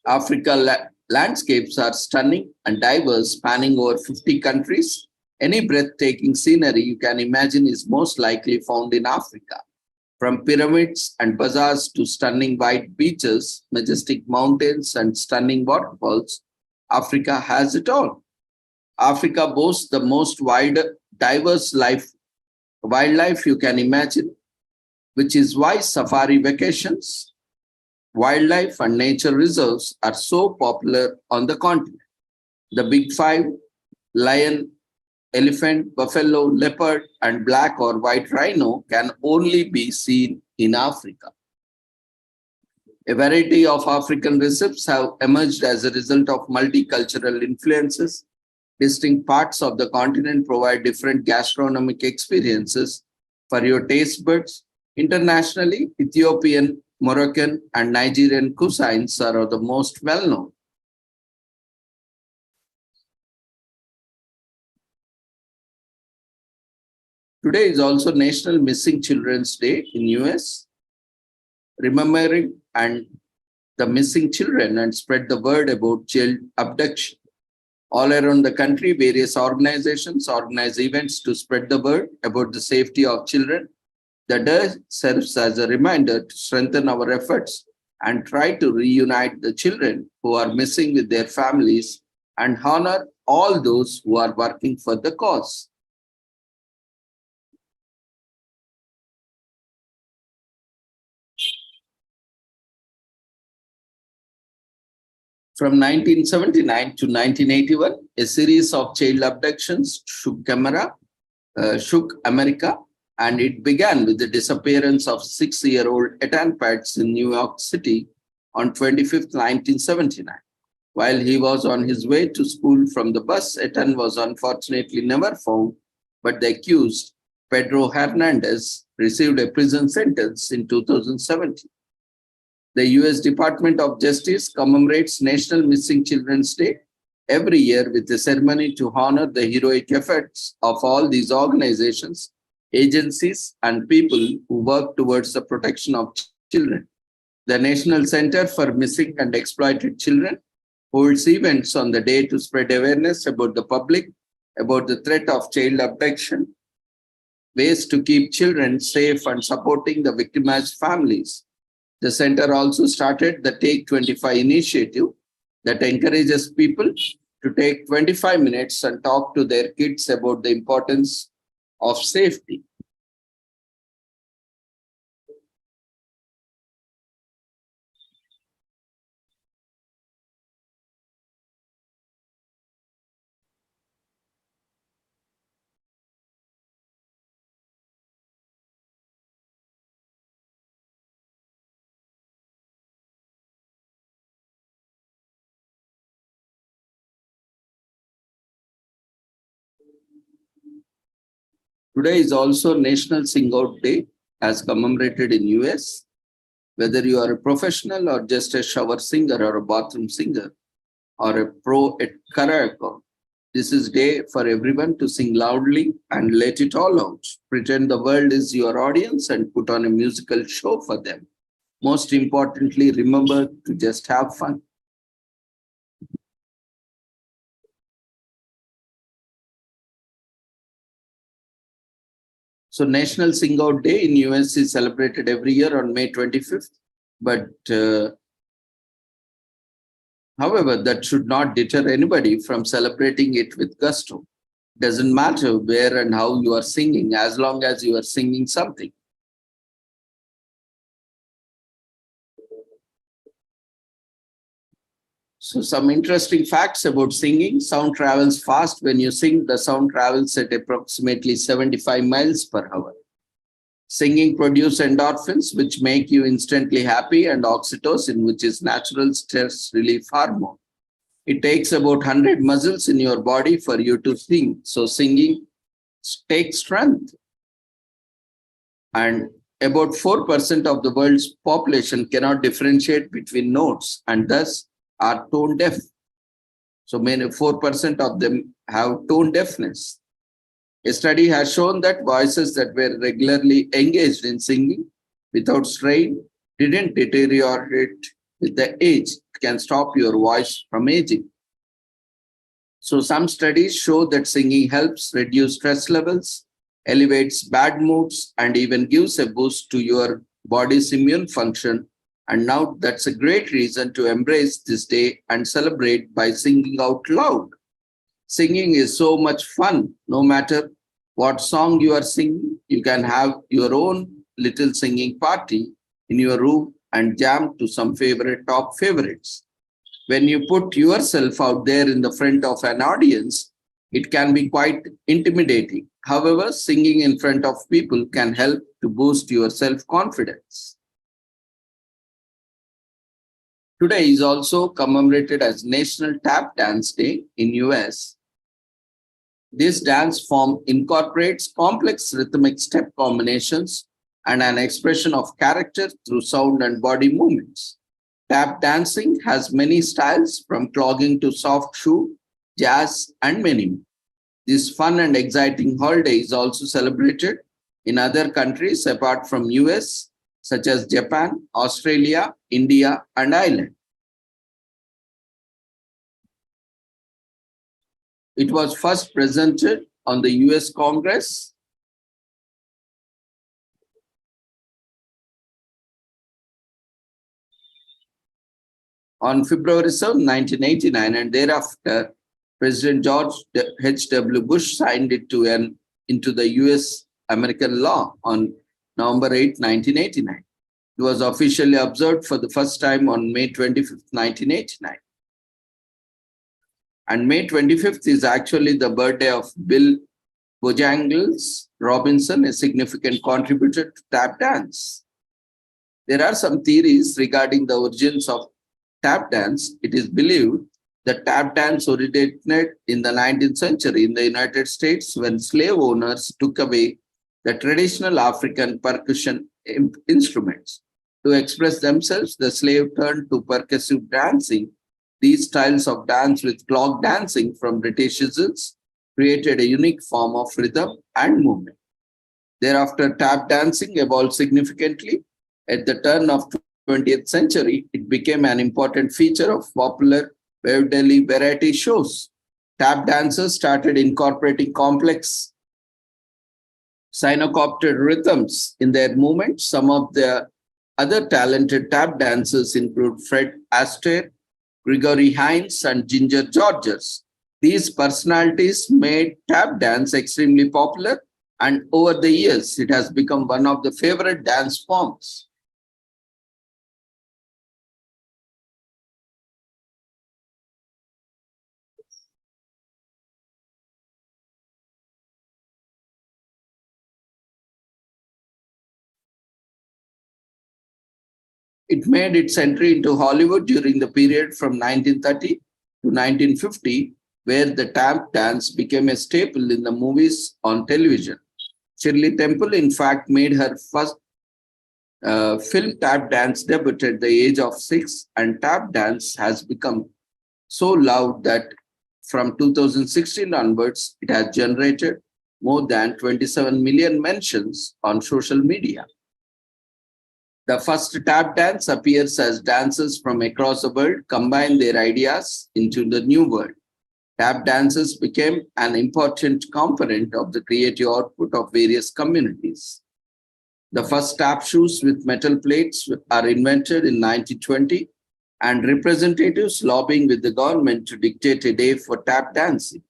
Africa landscapes are stunning and diverse, spanning over 50 countries. Any breathtaking scenery you can imagine is most likely found in Africa. From pyramids and bazaars to stunning white beaches, majestic mountains, and stunning waterfalls, Africa has it all. Africa boasts the most diverse wildlife you can imagine, which is why safari vacations, wildlife, and nature reserves are so popular on the continent. The Big Five, lion, elephant, buffalo, leopard, and black or white rhino can only be seen in Africa. A variety of African reserves have emerged as a result of multicultural influences. Distinct parts of the continent provide different gastronomic experiences for your taste buds. Internationally, Ethiopian, Moroccan, and Nigerian cuisines are the most well-known. Today is also National Missing Children's Day in US. Remembering the missing children and spread the word about child abduction. All around the country, various organizations organize events to spread the word about the safety of children. The day serves as a reminder to strengthen our efforts and try to reunite the children who are missing with their families and honor all those who are working for the cause. From 1979 to 1981, a series of child abductions shook America, and it began with the disappearance of 6-year-old Ethan Pats in New York City on 25th, 1979. While he was on his way to school from the bus, Ethan was unfortunately never found, but the accused, Pedro Hernandez, received a prison sentence in 2017. The US Department of Justice commemorates National Missing Children's Day every year with a ceremony to honor the heroic efforts of all these organizations, agencies, and people who work towards the protection of children. The National Center for Missing and Exploited Children holds events on the day to spread awareness about the public, about the threat of child abduction, ways to keep children safe, and supporting the victimized families. The center also started the Take 25 initiative that encourages people to take 25 minutes and talk to their kids about the importance of safety. Today is also National Sing Out Day, as commemorated in US. Whether you are a professional or just a shower singer or a bathroom singer or a pro at karaoke, This is day for everyone to sing loudly and let it all out. Pretend the world is your audience and put on a musical show for them. Most importantly, remember to just have fun. So National Sing Out Day in US is celebrated every year on May 25th. But however, that should not deter anybody from celebrating it with gusto. Doesn't matter where and how you are singing, as long as you are singing something. So some interesting facts about singing. Sound travels fast. When you sing, the sound travels at approximately 75 miles per hour. Singing produces endorphins, which make you instantly happy, and oxytocin, which is natural stress relief hormone. It takes about 100 muscles in your body for you to sing. So singing takes strength. And about 4% of the world's population cannot differentiate between notes and thus are tone deaf. So 4% of them have tone deafness. A study has shown that voices that were regularly engaged in singing without strain didn't deteriorate with the age. It can stop your voice from aging. So some studies show that singing helps reduce stress levels, elevates bad moods, and even gives a boost to your body's immune function. And now that's a great reason to embrace this day and celebrate by singing out loud. Singing is so much fun. No matter what song you are singing, you can have your own little singing party in your room and jam to some favorite top favorites. When you put yourself out there in the front of an audience, it can be quite intimidating. However, singing in front of people can help to boost your self-confidence. Today is also commemorated as National Tap Dance Day in US. This dance form incorporates complex rhythmic step combinations and an expression of character through sound and body movements. Tap dancing has many styles from clogging to soft shoe, jazz, and many more. This fun and exciting holiday is also celebrated in other countries apart from US, such as Japan, Australia, India, and Ireland. It was first presented on the US Congress on February 7, 1989, and thereafter, President George H.W. Bush signed it into the US American law on November 8, 1989. It was officially observed for the first time on May 25, 1989. And May 25th is actually the birthday of Bill Bojangles Robinson, a significant contributor to tap dance. There are some theories regarding the origins of tap dance. It is believed that tap dance originated in the 19th century in the United States when slave owners took away the traditional African percussion instruments. To express themselves, the slave turned to percussive dancing. These styles of dance with clog dancing from Britishisms created a unique form of rhythm and movement. Thereafter, tap dancing evolved significantly. At the turn of 20th century, it became an important feature of popular vaudeville variety shows. Tap dancers started incorporating complex syncopated rhythms in their movements. Some of the other talented tap dancers include Fred Astaire, Gregory Hines, and Ginger Georges. These personalities made tap dance extremely popular, and over the years, it has become one of the favorite dance forms. It made its entry into Hollywood during the period from 1930 to 1950, where the tap dance became a staple in the movies on television. Shirley Temple, in fact, made her first film tap dance debut at the age of 6, and tap dance has become so loud that From 2016 onwards, it has generated more than 27 million mentions on social media. The first tap dance appears as dancers from across the world combine their ideas into the new world. Tap dances became an important component of the creative output of various communities. The first tap shoes with metal plates are invented in 1920, and representatives lobbying with the government to dictate a day for tap dancing.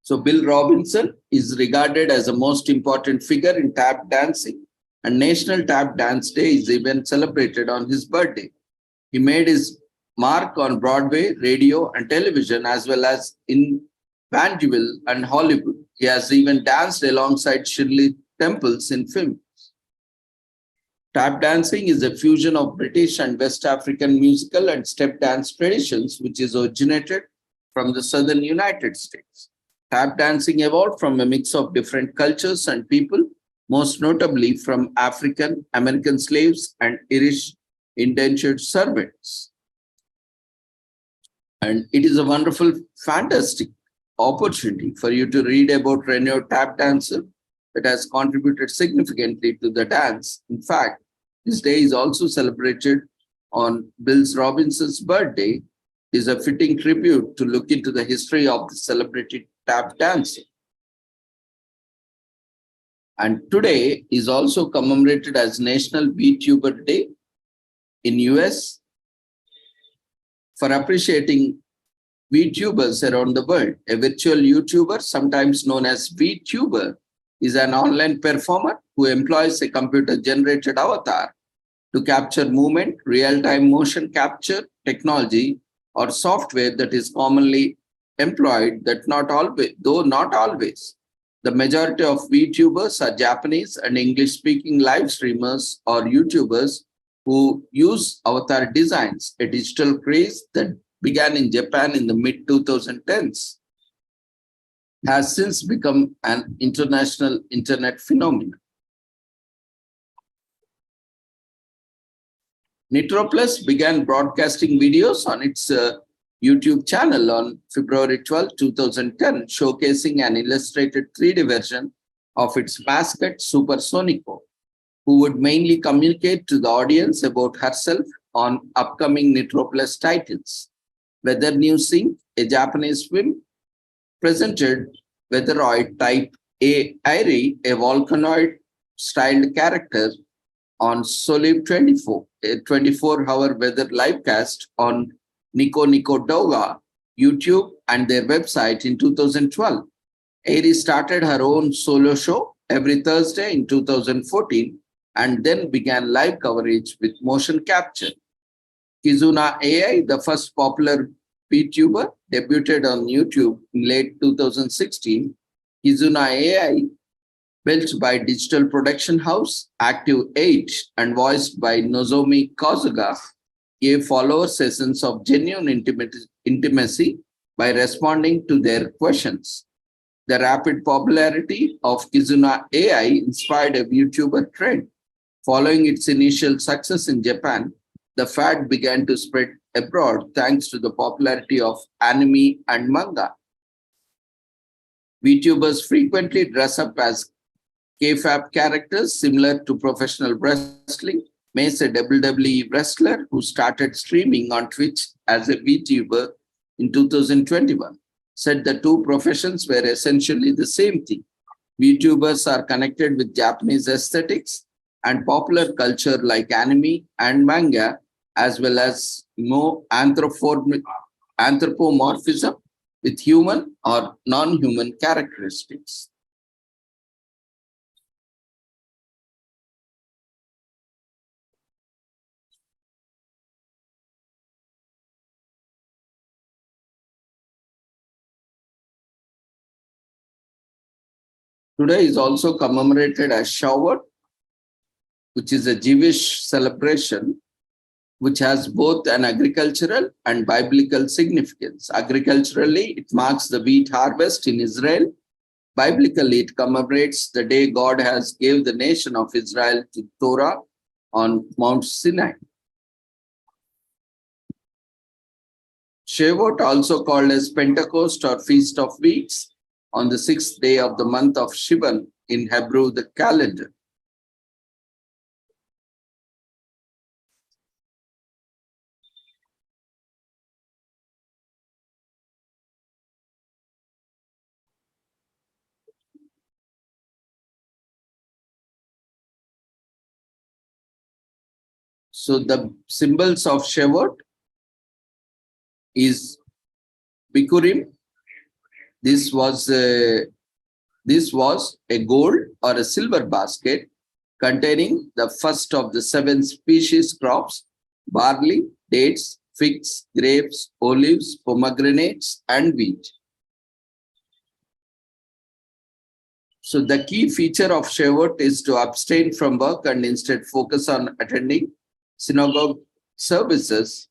So Bill Robinson is regarded as the most important figure in tap dancing, and National Tap Dance Day is even celebrated on his birthday. He made his mark on Broadway, radio, and television, as well as in vaudeville and Hollywood. He has even danced alongside Shirley Temples in films. Tap dancing is a fusion of British and West African musical and step dance traditions, which is originated from the southern United States. Tap dancing evolved from a mix of different cultures and people, most notably from African American slaves and Irish indentured servants. And it is a wonderful, fantastic opportunity for you to read about renowned tap dancer that has contributed significantly to the dance. In fact, this day is also celebrated on Bill Robinson's birthday. It is a fitting tribute to look into the history of the celebrated tap dancing. And today is also commemorated as National VTuber Day in US for appreciating VTubers around the world. A virtual YouTuber, sometimes known as VTuber, is an online performer who employs a computer-generated avatar to capture movement, real-time motion capture technology, or software that is commonly employed, that not always, though not always. The majority of VTubers are Japanese and English-speaking live streamers or YouTubers who use avatar designs, a digital craze that began in Japan in the mid-2010s, has since become an international internet phenomenon. Nitroplus began broadcasting videos on its YouTube channel on February 12, 2010, showcasing an illustrated 3D version of its mascot, Supersonico, who would mainly communicate to the audience about herself on upcoming Nitroplus titles. Weather News Inc., a Japanese film, presented Weatheroid Type A Airi, a volcanoid-styled character, on Soliv 24, a 24-hour weather livecast on Nico Nico Doga, YouTube, and their website in 2012. Airi started her own solo show every Thursday in 2014 and then began live coverage with motion capture. Kizuna AI, the first popular VTuber, debuted on YouTube in late 2016. Kizuna AI, built by digital production house Active 8 and voiced by Nozomi Kozuga, gave followers a sense of genuine intimacy by responding to their questions. The rapid popularity of Kizuna AI inspired a VTuber trend. Following its initial success in Japan, the fad began to spread abroad thanks to the popularity of anime and manga. VTubers frequently dress up as kayfabe characters similar to professional wrestling. Mace, a WWE wrestler who started streaming on Twitch as a VTuber in 2021, said the two professions were essentially the same thing. VTubers are connected with Japanese aesthetics and popular culture like anime and manga, as well as more anthropomorphism with human or non-human characteristics. Today is also commemorated as Shavuot, which is a Jewish celebration which has both an agricultural and biblical significance. Agriculturally, it marks the wheat harvest in Israel. Biblically, it commemorates the day God has gave the nation of Israel to Torah on Mount Sinai. Shavuot, also called as Pentecost or Feast of Weeks, on the 6th day of the month of Shivan in Hebrew, the calendar. So the symbols of Shavuot is Bikurim. This was a gold or a silver basket containing the first of the 7 species crops: barley, dates, figs, grapes, olives, pomegranates, and wheat. So the key feature of Shavuot is to abstain from work and instead focus on attending synagogue services.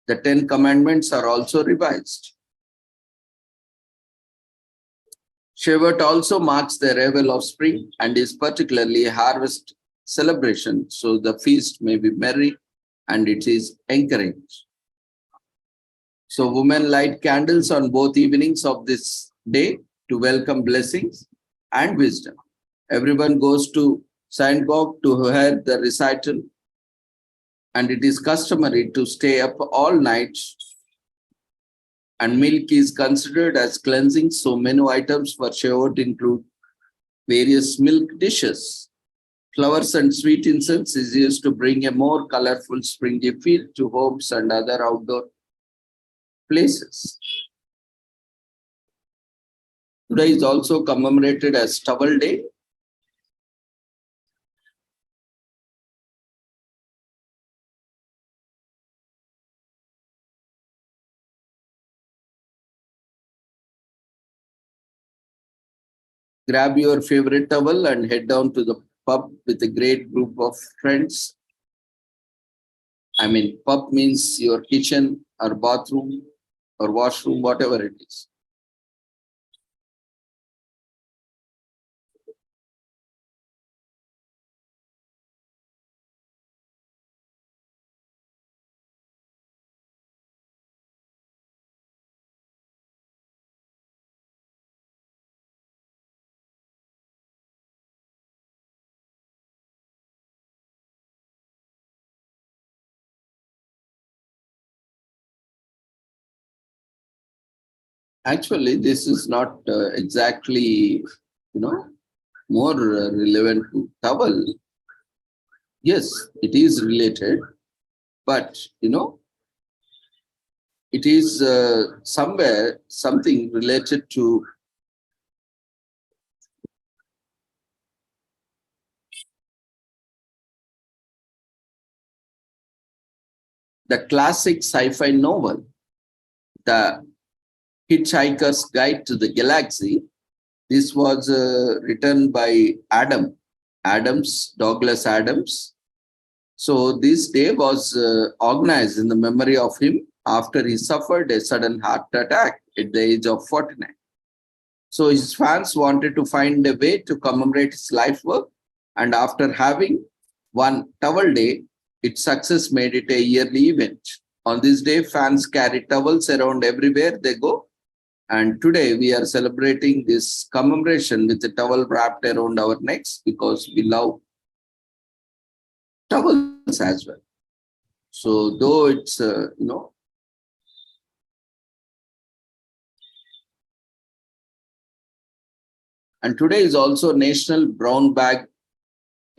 The 10 commandments are also revised. Shavuot also marks the arrival of spring and is particularly a harvest celebration, so the feast may be merry and it is encouraged. So women light candles on both evenings of this day to welcome blessings and wisdom. Everyone goes to synagogue to hear the recital, and it is customary to stay up all night, and milk is considered as cleansing. So menu items for Shavuot include various milk dishes. Flowers and sweet incense is used to bring a more colorful springy feel to homes and other outdoor places. Today is also commemorated as Towel Day. Grab your favorite towel and head down to the pub with a great group of friends. I mean, pub means your kitchen or bathroom or washroom, whatever it is. Actually, this is not exactly, more relevant to towel. Yes, it is related, but, it is somewhere something related to the classic sci-fi novel, The Hitchhiker's Guide to the Galaxy. This was written by Douglas Adams. So this day was organized in the memory of him after he suffered a sudden heart attack at the age of 49. So his fans wanted to find a way to commemorate his life work, and after having one towel day, its success made it a yearly event. On this day, fans carry towels around everywhere they go. And today we are celebrating this commemoration with a towel wrapped around our necks because we love towels as well. So though it's, and today is also National Brown Bag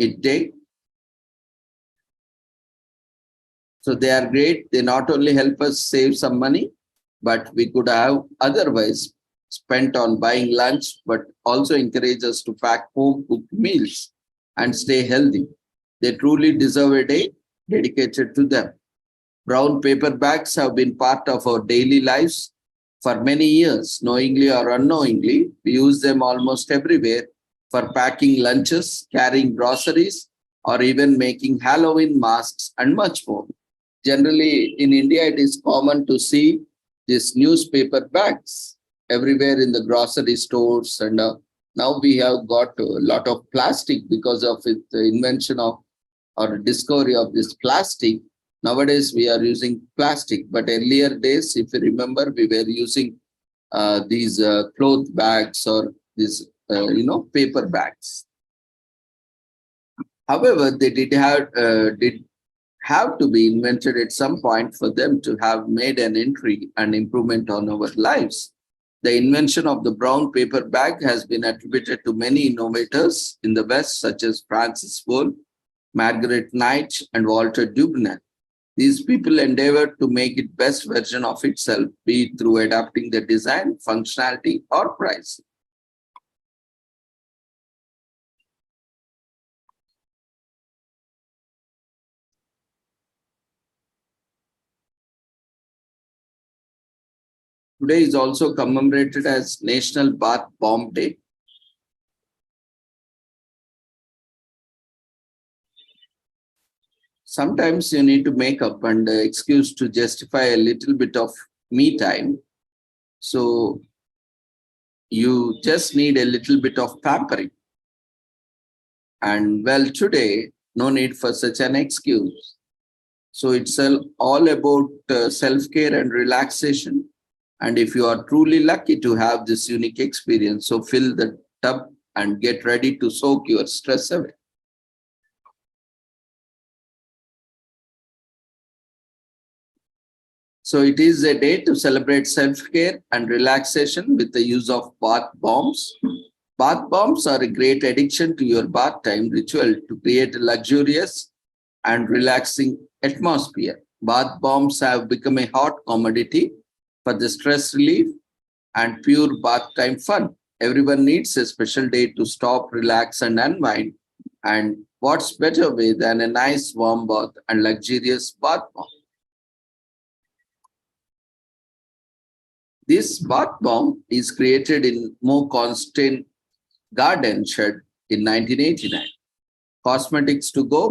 It Day. So they are great. They not only help us save some money, but we could have otherwise spent on buying lunch, but also encourage us to pack home cooked meals and stay healthy. They truly deserve a day dedicated to them. Brown paper bags have been part of our daily lives for many years, knowingly or unknowingly. We use them almost everywhere for packing lunches, carrying groceries, or even making Halloween masks and much more. Generally, in India, it is common to see these newspaper bags everywhere in the grocery stores. And now we have got a lot of plastic because of the invention of or discovery of this plastic. Nowadays, we are using plastic, but earlier days, if you remember, we were using these cloth bags or these, paper bags. However, they did have to be invented at some point for them to have made an entry and improvement on our lives. The invention of the brown paper bag has been attributed to many innovators in the West, such as Francis Wool, Margaret Knight, and Walter Dubner. These people endeavored to make it best version of itself, be it through adapting the design, functionality, or price. Today is also commemorated as National Bath Bomb Day. Sometimes you need to make up and excuse to justify a little bit of me time. So you just need a little bit of pampering. And well, today, no need for such an excuse. So it's all about self-care and relaxation. And if you are truly lucky to have this unique experience, so fill the tub and get ready to soak your stress away. So it is a day to celebrate self-care and relaxation with the use of bath bombs. Bath bombs are a great addition to your bath time ritual to create a luxurious and relaxing atmosphere. Bath bombs have become a hot commodity for the stress relief and pure bath time fun. Everyone needs a special day to stop, relax, and unwind. And what's better way than a nice warm bath and luxurious bath bomb? This bath bomb is created in Mo Constant Garden Shed in 1989. Cosmetics to go,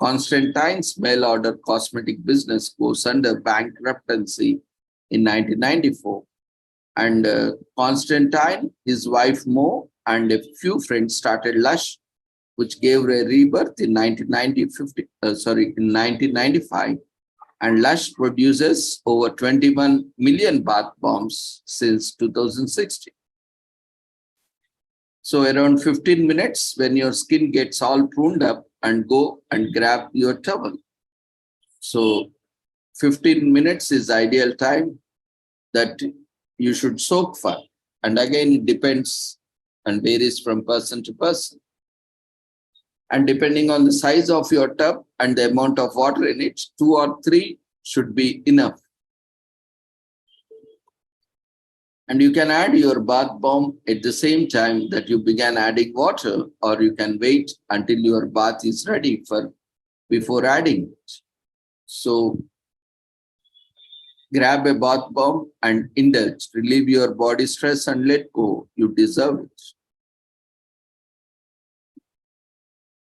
Constantine's mail order cosmetic business goes under bankruptcy in 1994. And Constantine, his wife Mo, and a few friends started Lush, which gave a rebirth in 1995. And Lush produces over 21 million bath bombs since 2016. So around 15 minutes when your skin gets all pruned up and go and grab your towel. So 15 minutes is ideal time that you should soak for. And again, it depends and varies from person to person. And depending on the size of your tub and the amount of water in it, 2 or 3 should be enough. And you can add your bath bomb at the same time that you began adding water, or you can wait until your bath is ready before adding it. So grab a bath bomb and indulge, relieve your body stress and let go. You deserve it.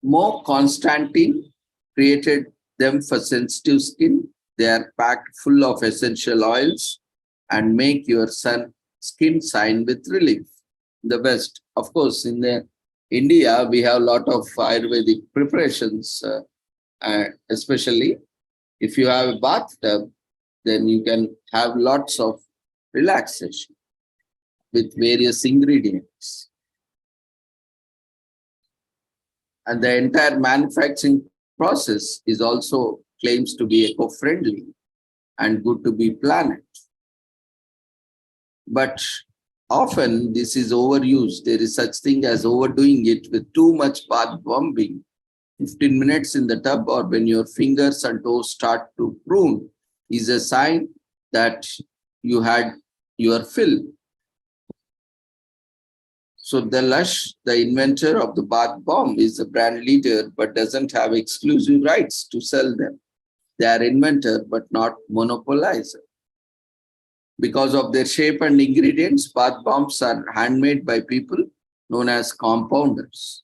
Mo Constantine created them for sensitive skin. They are packed full of essential oils and make your skin shine with relief. The West, of course, in India, we have a lot of Ayurvedic preparations, especially if you have a bathtub, then you can have lots of relaxation with various ingredients. And the entire manufacturing process is also claims to be eco-friendly and good to be planet. But often this is overused. There is such thing as overdoing it with too much bath bombing. 15 minutes in the tub or when your fingers and toes start to prune is a sign that you had your fill. So the Lush, the inventor of the bath bomb, is a brand leader but doesn't have exclusive rights to sell them. They are inventor but not monopolizer. Because of their shape and ingredients, bath bombs are handmade by people known as compounders.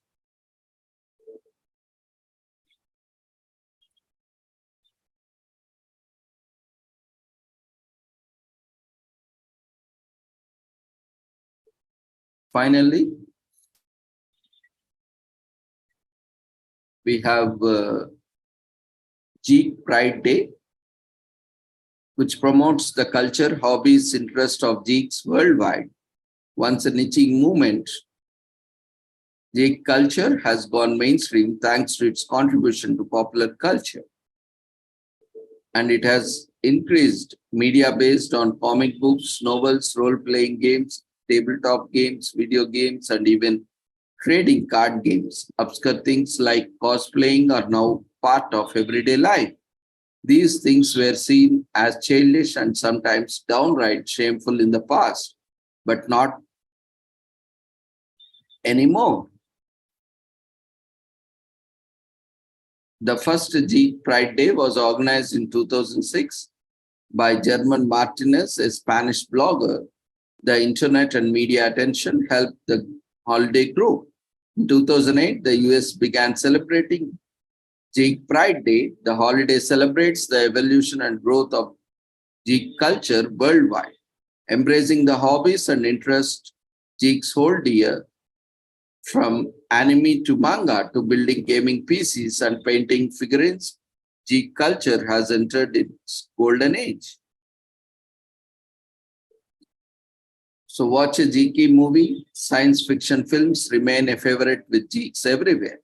Finally, we have Geek Pride Day, which promotes the culture, hobbies, interest of geeks worldwide. Once an itching movement, geek culture has gone mainstream thanks to its contribution to popular culture. And it has increased media based on comic books, novels, role-playing games, tabletop games, video games, and even trading card games. Obscure things like cosplaying are now part of everyday life. These things were seen as childish and sometimes downright shameful in the past, but not anymore. The first Geek Pride Day was organized in 2006 by German Martinez, a Spanish blogger. The internet and media attention helped the holiday grow. In 2008, the US began celebrating Geek Pride Day. The holiday celebrates the evolution and growth of geek culture worldwide, embracing the hobbies and interests geeks hold dear, from anime to manga to building gaming PCs and painting figurines. Geek culture has entered its golden age. So watch a geeky movie. Science fiction films remain a favorite with geeks everywhere.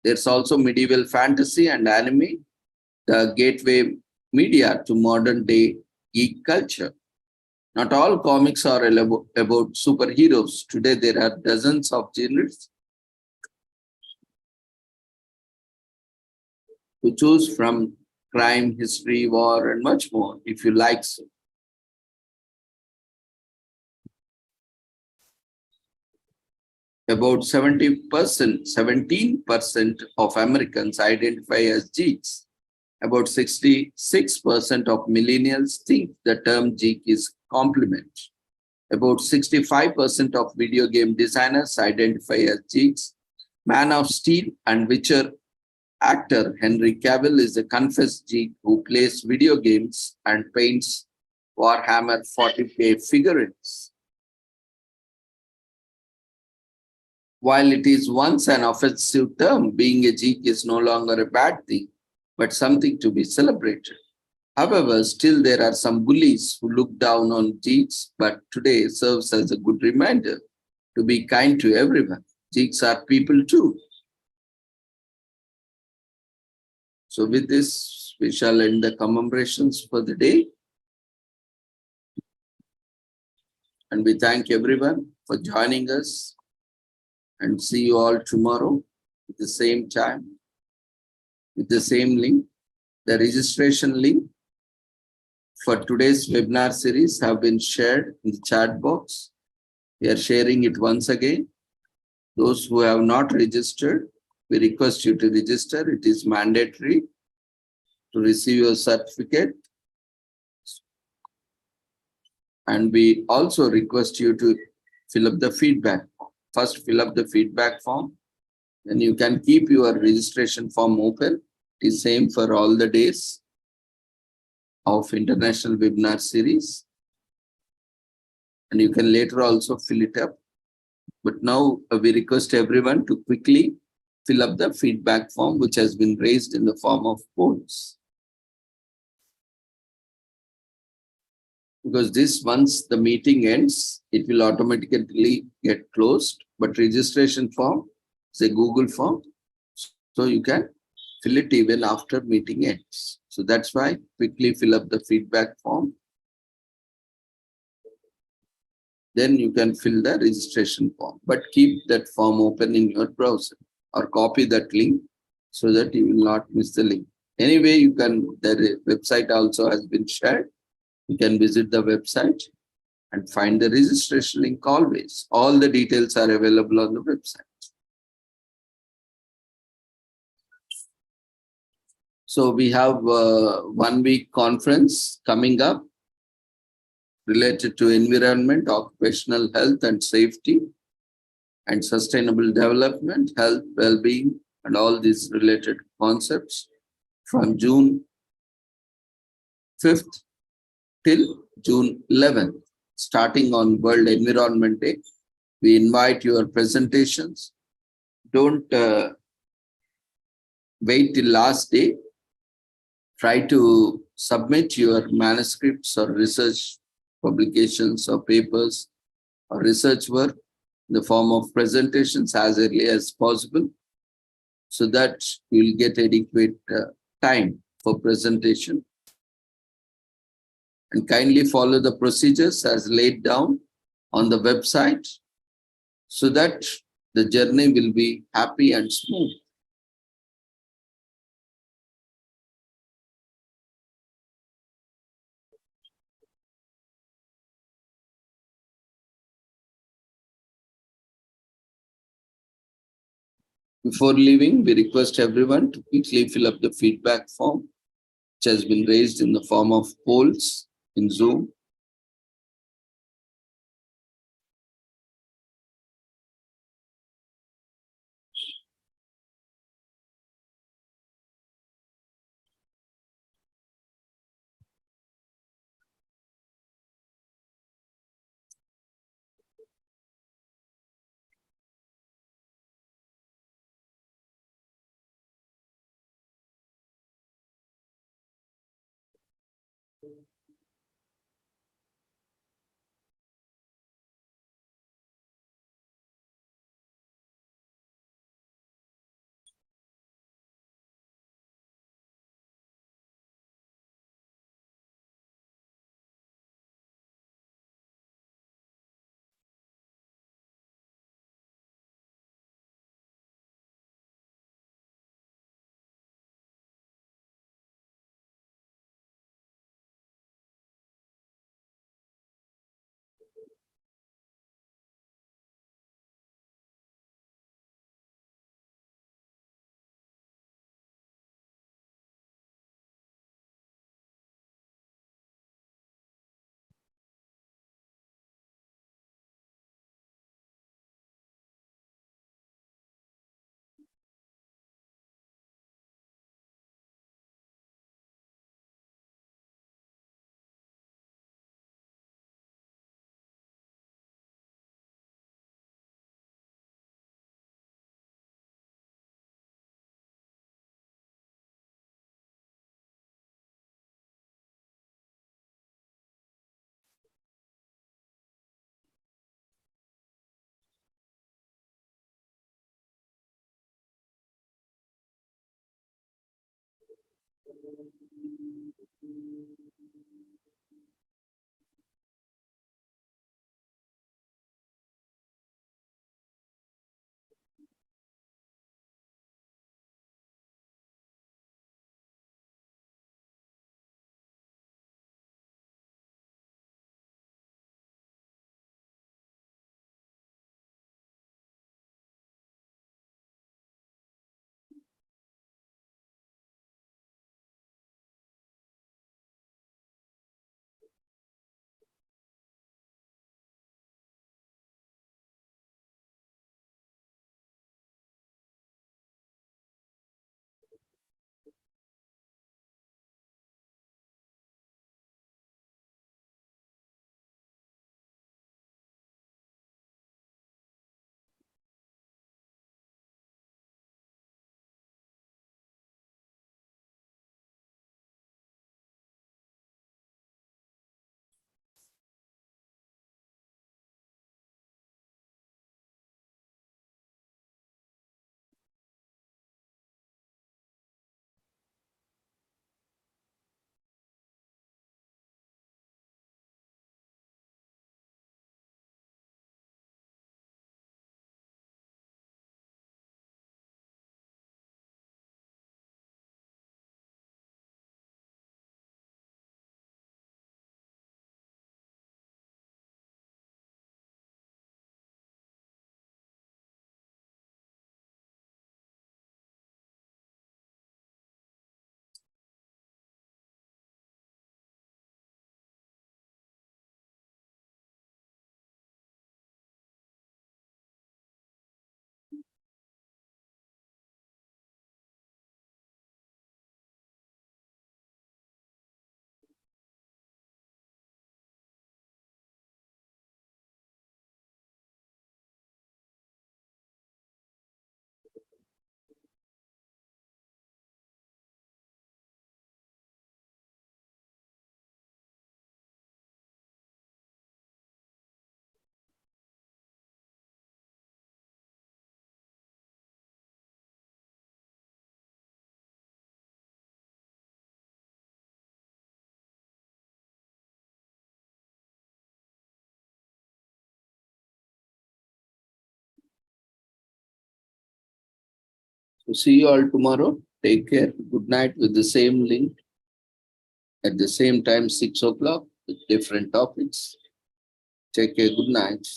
There's also medieval fantasy and anime, the gateway media to modern day geek culture. Not all comics are about superheroes. Today there are dozens of genres to choose from: crime, history, war, and much more, if you like so. About 17% of Americans identify as geeks. About 66% of millennials think the term geek is compliment. About 65% of video game designers identify as geeks. Man of Steel and Witcher actor Henry Cavill is a confessed geek who plays video games and paints Warhammer 40K figurines. While it is once an offensive term, being a geek is no longer a bad thing, but something to be celebrated. However, still there are some bullies who look down on geeks, but today serves as a good reminder to be kind to everyone. Geeks are people too. So with this, we shall end the commemorations for the day. And we thank everyone for joining us, and see you all tomorrow at the same time with the same link. The registration link for today's webinar series have been shared in the chat box. We are sharing it once again. Those who have not registered, we request you to register. It is mandatory to receive your certificate. And we also request you to fill up the feedback form. First, fill up the feedback form. Then you can keep your registration form open. It is same for all the days of International Webinar Series. And you can later also fill it up. But now we request everyone to quickly fill up the feedback form, which has been raised in the form of polls. Because this, once the meeting ends, it will automatically get closed. But registration form is a Google form, so you can fill it even after meeting ends. So that's why quickly fill up the feedback form. Then you can fill the registration form, but keep that form open in your browser or copy that link so that you will not miss the link. Anyway, you can, the website also has been shared. You can visit the website and find the registration link always. All the details are available on the website. So we have a 1 week conference coming up related to environment, occupational health and safety, and sustainable development, health, well-being, and all these related concepts from June 5th till June 11th, starting on World Environment Day. We invite your presentations. Don't wait till last day. Try to submit your manuscripts or research publications or papers or research work in the form of presentations as early as possible so that you'll get adequate time for presentation. And kindly follow the procedures as laid down on the website so that the journey will be happy and smooth. Before leaving, we request everyone to quickly fill up the feedback form, which has been raised in the form of polls in Zoom. So see you all tomorrow. Take care. Good night with the same link at the same time, 6 o'clock with different topics. Take care. Good night.